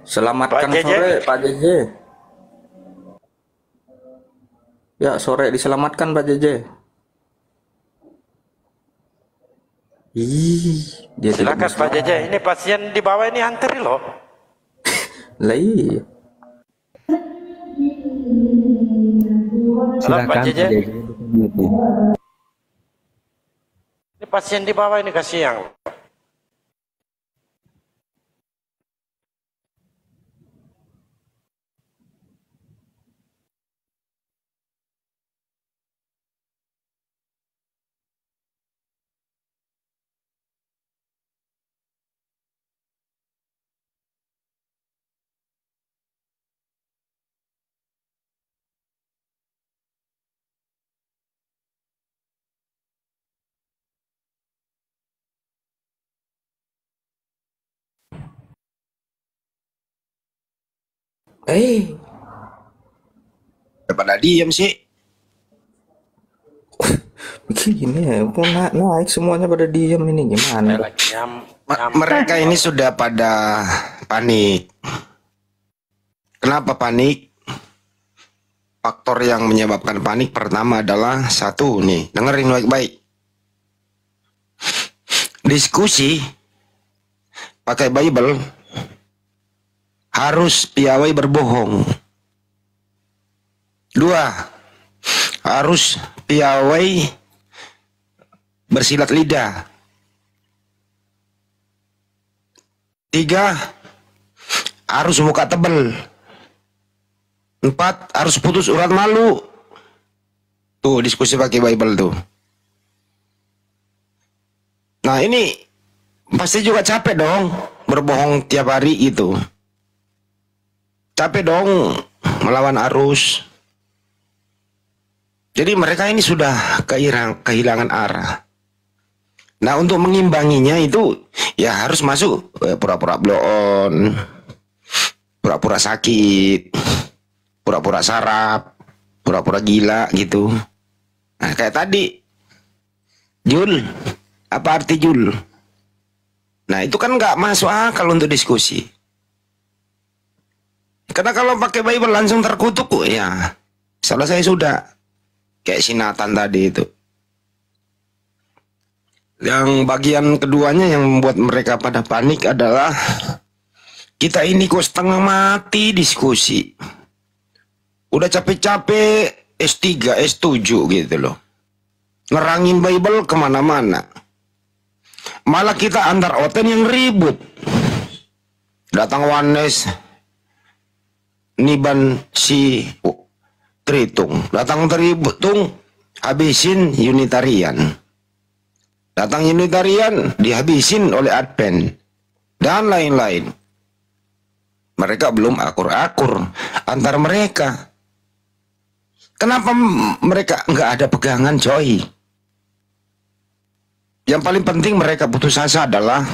Selamatkan sore Pak JJ. Ya, sore diselamatkan Pak JJ. Dia Silakan Pak JJ, ini pasien di bawah ini antri loh. Lah iya. Silakan Pak JJ. Ini pasien di bawah ini kasih yang. Daripada diem sih. Begini ya, naik semuanya pada diam ini gimana? Mereka ini sudah pada panik. Kenapa panik? Faktor yang menyebabkan panik pertama adalah satu nih, dengerin baik-baik. Diskusi pakai Bible harus piawai berbohong. Dua, harus piawai bersilat lidah. Tiga, harus muka tebel. Empat, harus putus urat malu. Tuh diskusi pakai Bible tuh. Nah ini pasti juga capek dong berbohong tiap hari gitu. Capek dong melawan arus. Jadi mereka ini sudah kehilangan arah. Nah untuk mengimbanginya itu ya harus masuk pura-pura blow on, pura-pura sakit, pura-pura sarap, pura-pura gila gitu. Nah kayak tadi, Jul, apa arti Jul? Nah itu kan nggak masuk akal untuk diskusi. Karena kalau pakai Bible langsung terkutuk ya. Salah saya sudah kayak si Nathan tadi itu. Yang bagian keduanya yang membuat mereka pada panik adalah kita ini kok setengah mati diskusi. Udah capek-capek S3, S7 gitu loh. Ngerangin Bible kemana-mana. Malah kita antar oten yang ribut. Datang Wanes, Niban si Tritung. Datang Tritung, habisin Unitarian. Datang Unitarian, dihabisin oleh Advent. Dan lain-lain. Mereka belum akur-akur antar mereka. Kenapa mereka nggak ada pegangan, coy? Yang paling penting mereka putus asa adalah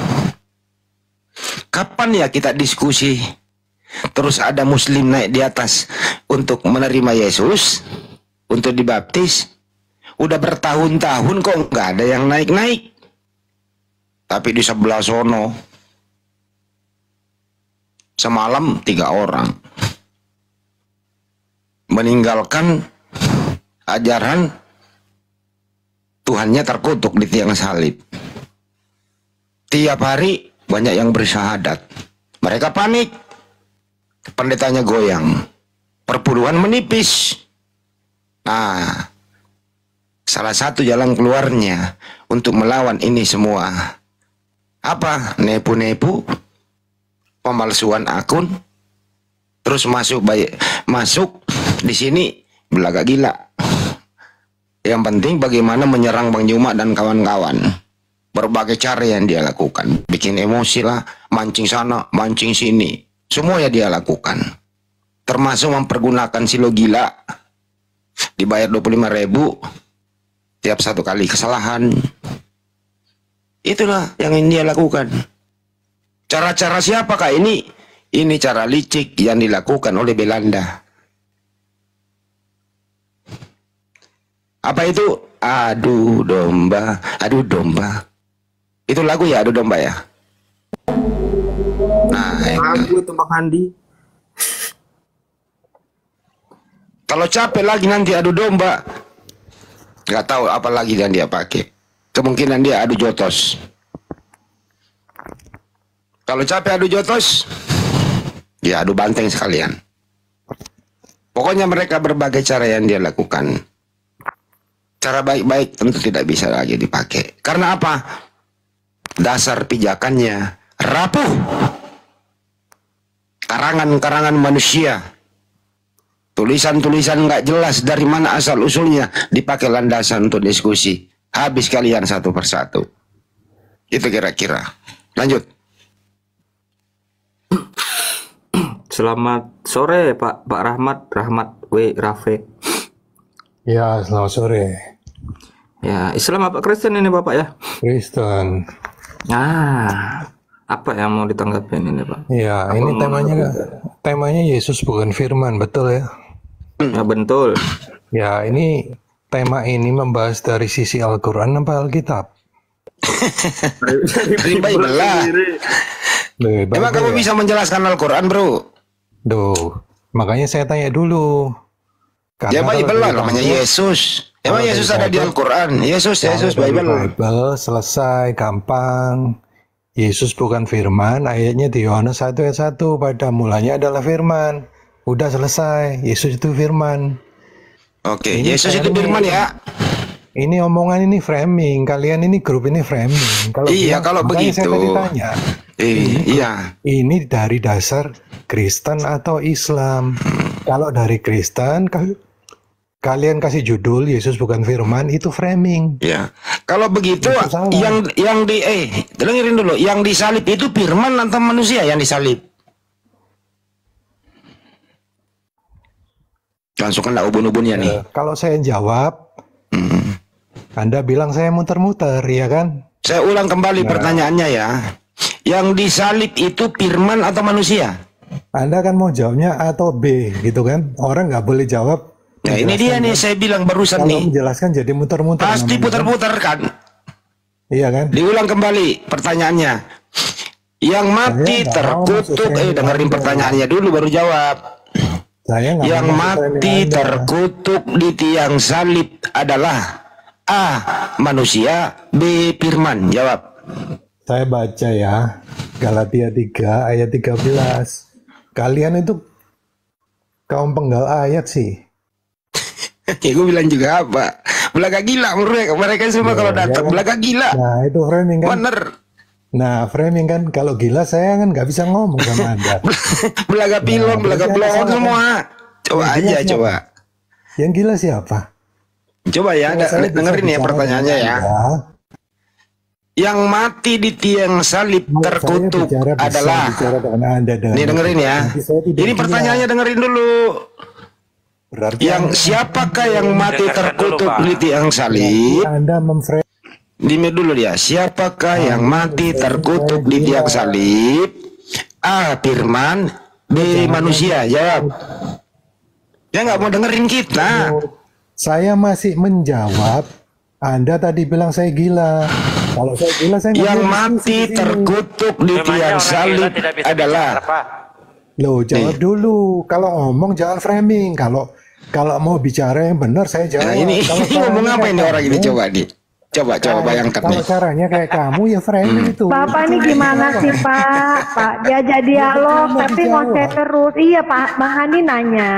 kapan ya kita diskusi terus ada muslim naik di atas untuk menerima Yesus, untuk dibaptis. Udah bertahun-tahun kok nggak ada yang naik-naik. Tapi di sebelah sono semalam 3 orang meninggalkan ajaran Tuhannya terkutuk di tiang salib. Tiap hari banyak yang bersyahadat. Mereka panik. Pendetanya goyang. Perpuluhan menipis. Nah, salah satu jalan keluarnya untuk melawan ini semua apa? Nepu-nepu, pemalsuan akun, terus masuk di sini belaga gila. Yang penting bagaimana menyerang Bang Juma dan kawan-kawan. Berbagai cara yang dia lakukan. Bikin emosi lah, mancing sana, mancing sini. Semua ya dia lakukan. Termasuk mempergunakan silo gila. Dibayar 25.000 tiap satu kali kesalahan. Itulah yang dia lakukan. Cara-cara siapakah ini? Ini cara licik yang dilakukan oleh Belanda. Apa itu? Adu domba, adu domba. Itu lagu ya, adu domba ya. Nah, lagu itu Bang Handi. Kalau capek lagi nanti adu domba, nggak tahu apa lagi yang dia pakai. Kemungkinan dia adu jotos. Kalau capek adu jotos, ya adu banteng sekalian. Pokoknya mereka berbagai cara yang dia lakukan. Cara baik-baik tentu tidak bisa lagi dipakai. Karena apa? Dasar pijakannya rapuh. Karangan-karangan manusia. Tulisan-tulisan nggak jelas dari mana asal-usulnya dipakai landasan untuk diskusi. Habis kalian satu persatu. Itu kira-kira. Lanjut. Selamat sore Pak Rahmat W. Rafe. Ya, selamat sore. Ya, Islam apa Kristen ini Bapak ya? Kristen. Apa yang mau ditanggapin ini Pak? Ya, apa ini temanya Yesus bukan firman, betul ya? Ya, betul. Ya, ini tema ini membahas dari sisi Al-Quran apa Alkitab? Dari Bible lah. Emang kamu bisa menjelaskan Al-Quran, bro? Duh, makanya saya tanya dulu. Ya Bible lah namanya Yesus. Emang Yesus ada di Al-Quran? Yesus Bible. Bible selesai, gampang. Yesus bukan firman, ayatnya di Yohanes 1 ayat 1. Pada mulanya adalah firman. Udah selesai, Yesus itu firman. Oke, Yesus itu firman ya. Ini omongan ini framing, kalian ini grup ini framing. Kalau iya, kalau begitu. Saya tadi tanya. Iya. Ini dari dasar Kristen atau Islam? Kalau dari Kristen, kalian kasih judul Yesus bukan firman, itu framing. Ya. Kalau begitu yang dengerin dulu, yang disalib itu firman atau manusia yang disalib? Langsung kena ubun-ubunnya nih. Kalau saya jawab, Anda bilang saya muter-muter, ya kan? Saya ulang kembali pertanyaannya ya. Yang disalib itu firman atau manusia? Anda kan mau jawabnya A atau B, gitu kan? Orang nggak boleh jawab. Nah ini dia nih, saya bilang barusan nih. Kalau menjelaskan jadi muter-muter. Pasti putar-putar kan? Iya kan? Diulang kembali pertanyaannya. Yang mati terkutuk, dengerin pertanyaannya dulu baru jawab. Yang mati terkutuk di tiang salib adalah A. Manusia, B. Firman. Jawab. Saya baca ya, Galatia 3 ayat 13. Kalian itu kaum penggal ayat sih. Ya gue bilang juga apa? Belaga gila mereka semua kalau datang. Belaga gila. Nah itu framing kan. Bener. Nah framing kan, kalau gila saya kan nggak bisa ngomong sama Anda. Belaga pilon, belaga pelon semua. Coba aja coba. Yang gila siapa? Coba ya, dengerin ya pertanyaannya ya. Yang mati di tiang salib terkutuk adalah. Ini dengerin ya. Ini pertanyaannya dengerin dulu. Berarti yang siapakah yang mati terkutuk di tiang salib? Anda Dimi dulu dia. Siapakah yang mati terkutuk di tiang salib? A. Firman, B. Manusia. Jawab. Dia nggak mau dengerin kita. Saya masih menjawab. Anda tadi bilang saya gila. Kalau saya gila saya nggak yang mati terkutuk di tiang salib adalah. Loh, jawab dulu. Kalau ngomong jangan framing. Kalau mau bicara yang benar saya jawab. Nah, ini ngomong apa ini orang ini coba nih. Coba bayangkan nih. Kalau caranya kayak kamu ya framing itu. Bapak ini gimana sih Pak? Diajak dialog tapi ngoceh terus. Iya Pak, Bang Handi nanya.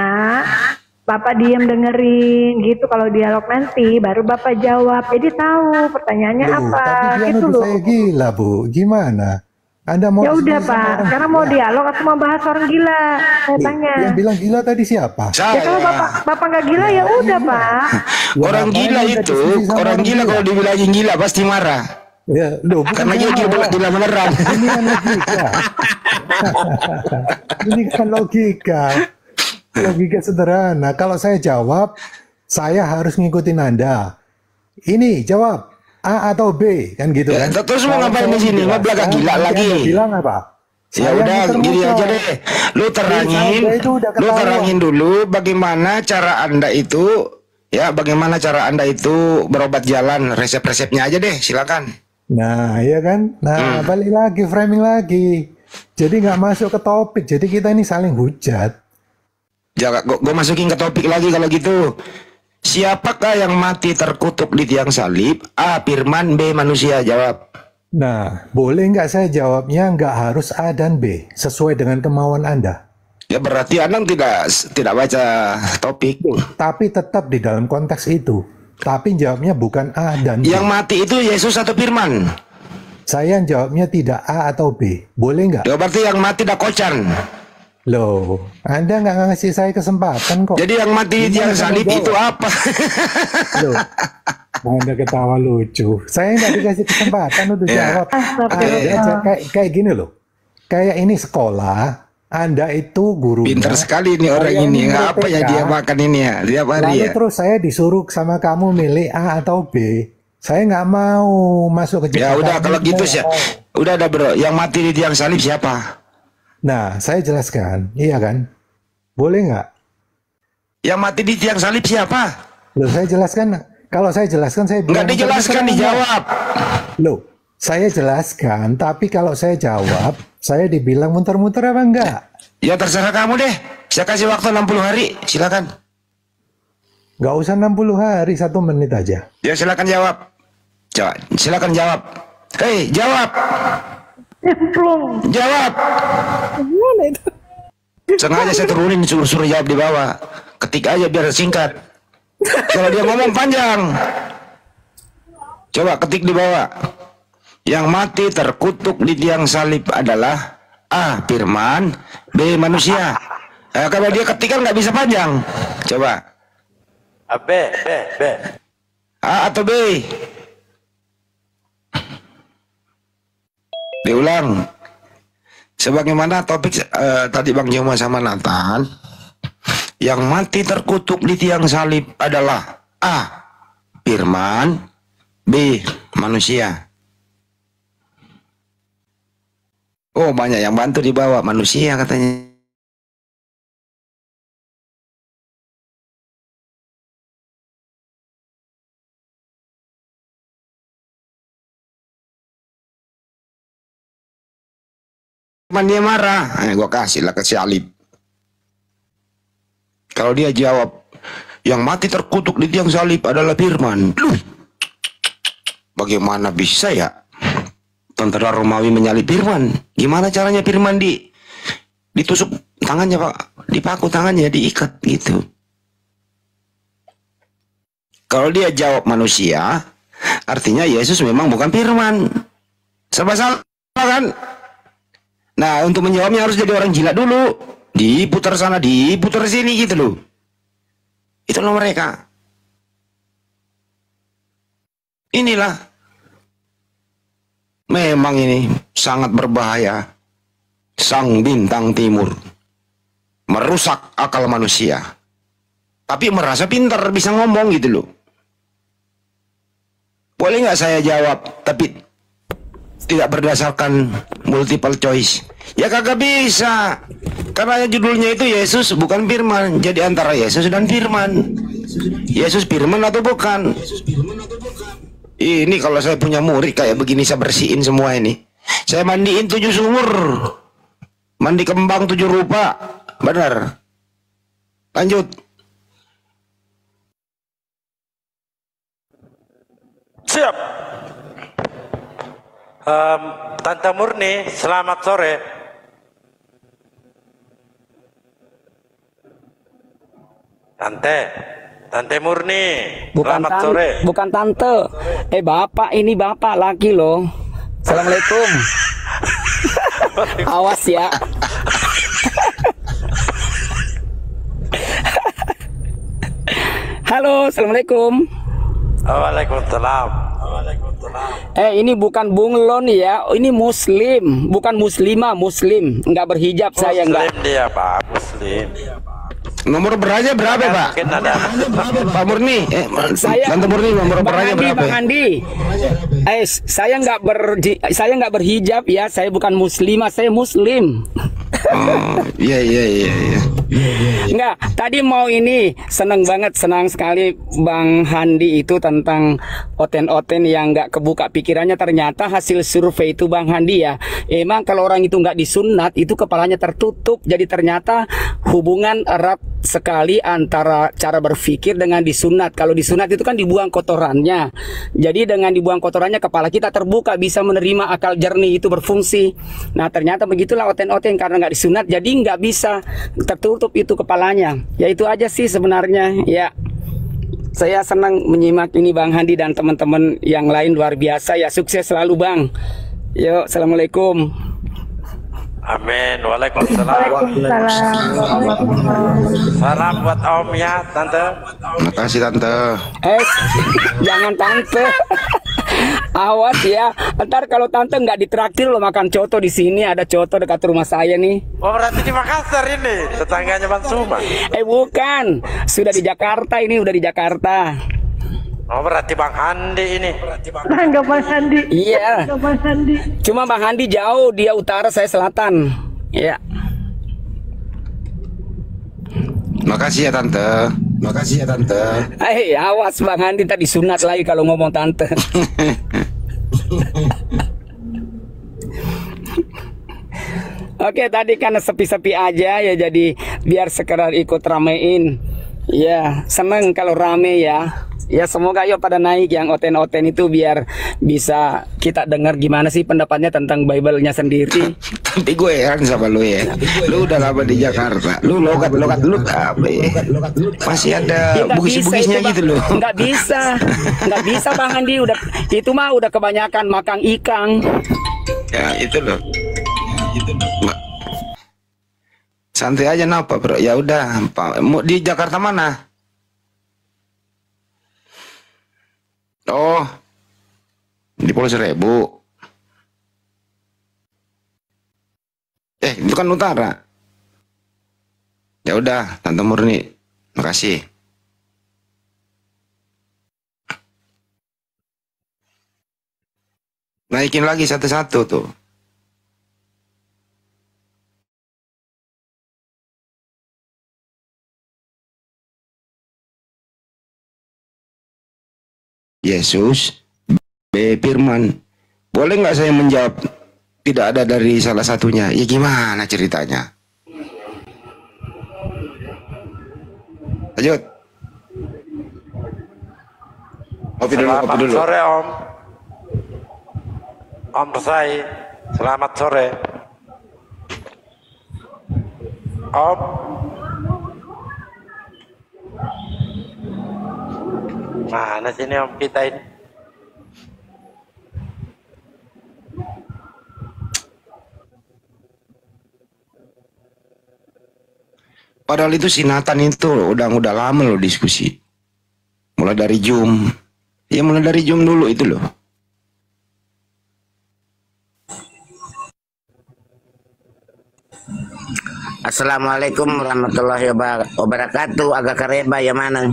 Bapak diam dengerin gitu, kalau dialog nanti baru Bapak jawab. Jadi tahu pertanyaannya apa tapi gitu loh. Saya gila Bu, gimana? Anda mau? Ya udah Pak, sekarang mau dialog atau mau bahas orang gila? Saya tanya. Yang bilang gila tadi siapa? Ya kalau Bapak nggak gila ya udah Pak. Orang gila itu, orang gila kalau dibilangin gila pasti marah. Ya, loh, karena dia gila beneran. Ini kan logika. Ini kan logika. Logika sederhana. Kalau saya jawab, saya harus ngikutin Anda. Ini jawab A atau B, kan gitu kan? Terus mau ngapain di sini? Mau belakang gila lagi? Bilang apa? Ya udah, gini aja deh. Lu terangin dulu bagaimana cara Anda itu, ya bagaimana cara Anda itu berobat jalan, resep-resepnya aja deh, silakan. Nah, iya kan? Nah, balik lagi, framing lagi. Jadi nggak masuk ke topik. Jadi kita ini saling hujat. Jangan, gue masukin ke topik lagi kalau gitu. Siapakah yang mati terkutuk di tiang salib? A. Firman, B. Manusia. Jawab. Nah, boleh nggak saya jawabnya nggak harus A dan B sesuai dengan kemauan Anda? Ya berarti Anda tidak baca topik. Tapi tetap di dalam konteks itu. Tapi jawabnya bukan A dan B. Yang mati itu Yesus atau Firman? Saya jawabnya tidak A atau B. Boleh nggak? Ya berarti yang mati Dakocan. Loh, Anda nggak ngasih saya kesempatan kok. Jadi yang mati di tiang salib itu apa? Loh, Anda ketawa lucu. Saya nggak dikasih kesempatan untuk jawab. Kayak gini loh. Kayak ini sekolah. Anda itu guru. Pinter sekali nih orang ini. Apa yang dia makan ini ya? Tiap hari lalu ya. Terus saya disuruh sama kamu milih A atau B. Saya nggak mau masuk ke. Ya udah kalau gitu sih. Udah ada bro. Yang mati di tiang salib siapa? Nah, saya jelaskan, iya kan? Boleh nggak? Yang mati di tiang salib siapa? Loh, saya jelaskan. Kalau saya jelaskan, saya nggak dijelaskan, dijawab. Loh, saya jelaskan, tapi kalau saya jawab, saya dibilang muter-muter apa enggak? Ya terserah kamu deh. Saya kasih waktu 60 hari, silakan. Nggak usah 60 hari, 1 menit aja. Ya silakan jawab. Coba, silakan jawab. Hei, jawab. Jawab. Gimana itu? Sengaja saya turunin suruh jawab di bawah. Ketik aja biar singkat. Kalau dia ngomong panjang. Coba ketik di bawah. Yang mati terkutuk di tiang salib adalah A. Firman, B. Manusia. Kalau dia ketik kan nggak bisa panjang. Coba. B. A atau B? Diulang. Sebagaimana topik tadi Bang Joma sama Nathan, yang mati terkutuk di tiang salib adalah A. Firman, B. Manusia. Oh banyak yang bantu di bawah, manusia katanya. Dia marah, gue kasih lah ke salib. Kalau dia jawab, yang mati terkutuk di tiang salib adalah Firman. bagaimana bisa ya tentara Romawi menyalib Firman? Gimana caranya Firman ditusuk tangannya, Pak? Dipaku tangannya, diikat gitu. Kalau dia jawab manusia, artinya Yesus memang bukan Firman. Serba salah kan? Nah, untuk menjawabnya harus jadi orang gila dulu. Diputar sana, diputar sini gitu loh. Itulah mereka. Inilah. Memang ini sangat berbahaya. Sang bintang timur. Merusak akal manusia. Tapi merasa pintar, bisa ngomong gitu loh. Boleh nggak saya jawab, tapi tidak berdasarkan multiple choice? Ya kagak bisa. Karena judulnya itu Yesus bukan Firman. Jadi antara Yesus dan Firman. Yesus Firman atau bukan? Ini kalau saya punya murid kayak begini, saya bersihin semua ini. Saya mandiin 7 sumur. Mandi kembang 7 rupa. Benar. Lanjut. Siap. Tante Murni, selamat sore. Tante Murni, selamat sore. Bukan tante. Bapak, ini bapak laki loh. Assalamualaikum. Awas ya. Halo, assalamualaikum. Waalaikumsalam. Ini bukan bunglon ya, ini muslim, bukan muslimah, muslim, nggak berhijab saya nggak. Muslim dia Pak, muslim. Nomor beranya berapa Pak? Pak Murni, Tante Murni, nomor beranya berapa? Bang Andi, saya nggak berhijab ya, saya bukan muslimah, saya muslim. Oh, iya. Enggak, tadi mau ini senang sekali Bang Handi itu tentang oten-oten yang nggak kebuka pikirannya. Ternyata hasil survei itu Bang Handi ya, emang kalau orang itu nggak disunat itu kepalanya tertutup. Jadi ternyata hubungan erat sekali antara cara berpikir dengan disunat. Kalau disunat itu kan dibuang kotorannya. Jadi dengan dibuang kotorannya kepala kita terbuka, bisa menerima akal jernih itu berfungsi. Nah ternyata begitulah oten-oten, karena nggak disunat jadi nggak bisa, tertutup itu kepalanya. Ya itu aja sih sebenarnya ya. Saya senang menyimak ini Bang Handi dan teman-teman yang lain, luar biasa ya. Sukses selalu Bang. Yuk, assalamualaikum. Amin. Waalaikumsalam. Salam buat Om ya, Tante. Makasih Tante. Jangan Tante. Awas ya. Ntar kalau Tante nggak ditraktir lo makan coto di sini, ada coto dekat rumah saya nih. Oh berarti di Makassar ini, tetangganya Bang Suma. Bukan. Sudah di Jakarta ini, udah di Jakarta. Oh berarti Bang Handi ini. Enggak Bang Handi. Iya. Bang Handi. Cuma Bang Handi jauh, dia utara, saya selatan. Ya. Makasih ya Tante. Makasih ya Tante. Awas Bang Handi tadi sunat lagi kalau ngomong Tante. Oke, tadi karena sepi-sepi aja ya, jadi biar sekedar ikut ramein. Ya, seneng kalau rame ya. Ya semoga yuk pada naik yang oten-oten itu, biar bisa kita dengar gimana sih pendapatnya tentang Bible-nya sendiri. Tapi gue heran sama lu ya. Lu udah lama di Jakarta. Lu logat lu apa ya? Masih ada bugis-bugisnya gitu loh. Nggak bisa Bang Andi, udah itu mah udah kebanyakan makan ikan. Ya itu loh. Santai aja napa bro. Ya udah, mau di Jakarta mana? Oh, di Pulau Seribu. Itu kan utara. Ya udah, Tante Murni, makasih. Naikin lagi satu-satu tuh. Yesus, B. Firman. Boleh nggak saya menjawab tidak ada dari salah satunya? Ya gimana ceritanya? Lanjut. Kopi dulu, kopi dulu. Sore Om. Om Resai, selamat sore. Om. Mana sini Om kita ini? Padahal itu si Nathan itu udah lama loh diskusi. Mulai dari Zoom. Ya mulai dari Zoom dulu itu loh. Assalamualaikum warahmatullahi wabarakatuh. Agak kareba ya mana?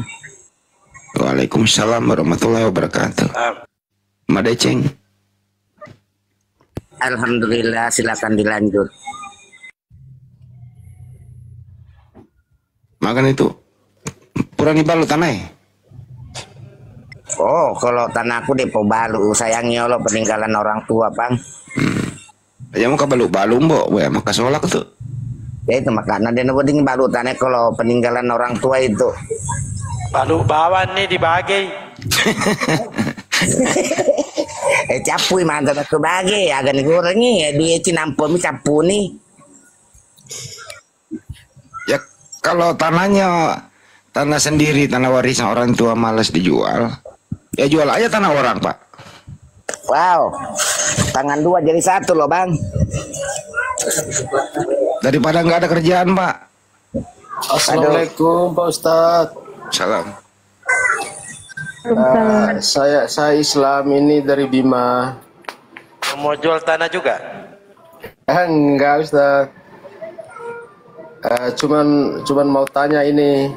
Waalaikumsalam warahmatullahi wabarakatuh. Madeceng. Alhamdulillah, silakan dilanjut. Makan itu Purani balu tanah. Oh, kalau tanahku di Pobalu, sayangnya lo peninggalan orang tua, Bang. Ya mau ke balu mbok, ya maka solak tuh. Ya itu makanya dia neboding balu tanah kalau peninggalan orang tua itu. Balu bawan nih dibagi. Capui mantan aku bagi, agak ngurangi ya duit cinampo mi capu nih. Ya kalau tanah sendiri, tanah warisan orang tua malas dijual, ya jual aja tanah orang, Pak. Wow, tangan dua jadi satu loh, Bang. Daripada nggak ada kerjaan, Pak. Assalamualaikum Pak Ustadz. Salam. Saya Islam ini dari Bima. Mau jual tanah juga? Enggak Ustadz. Cuman mau tanya ini.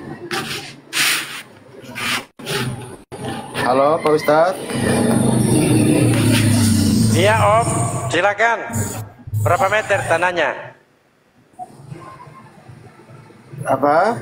Halo Pak Ustadz. Iya Om, silakan. Berapa meter tanahnya? Apa?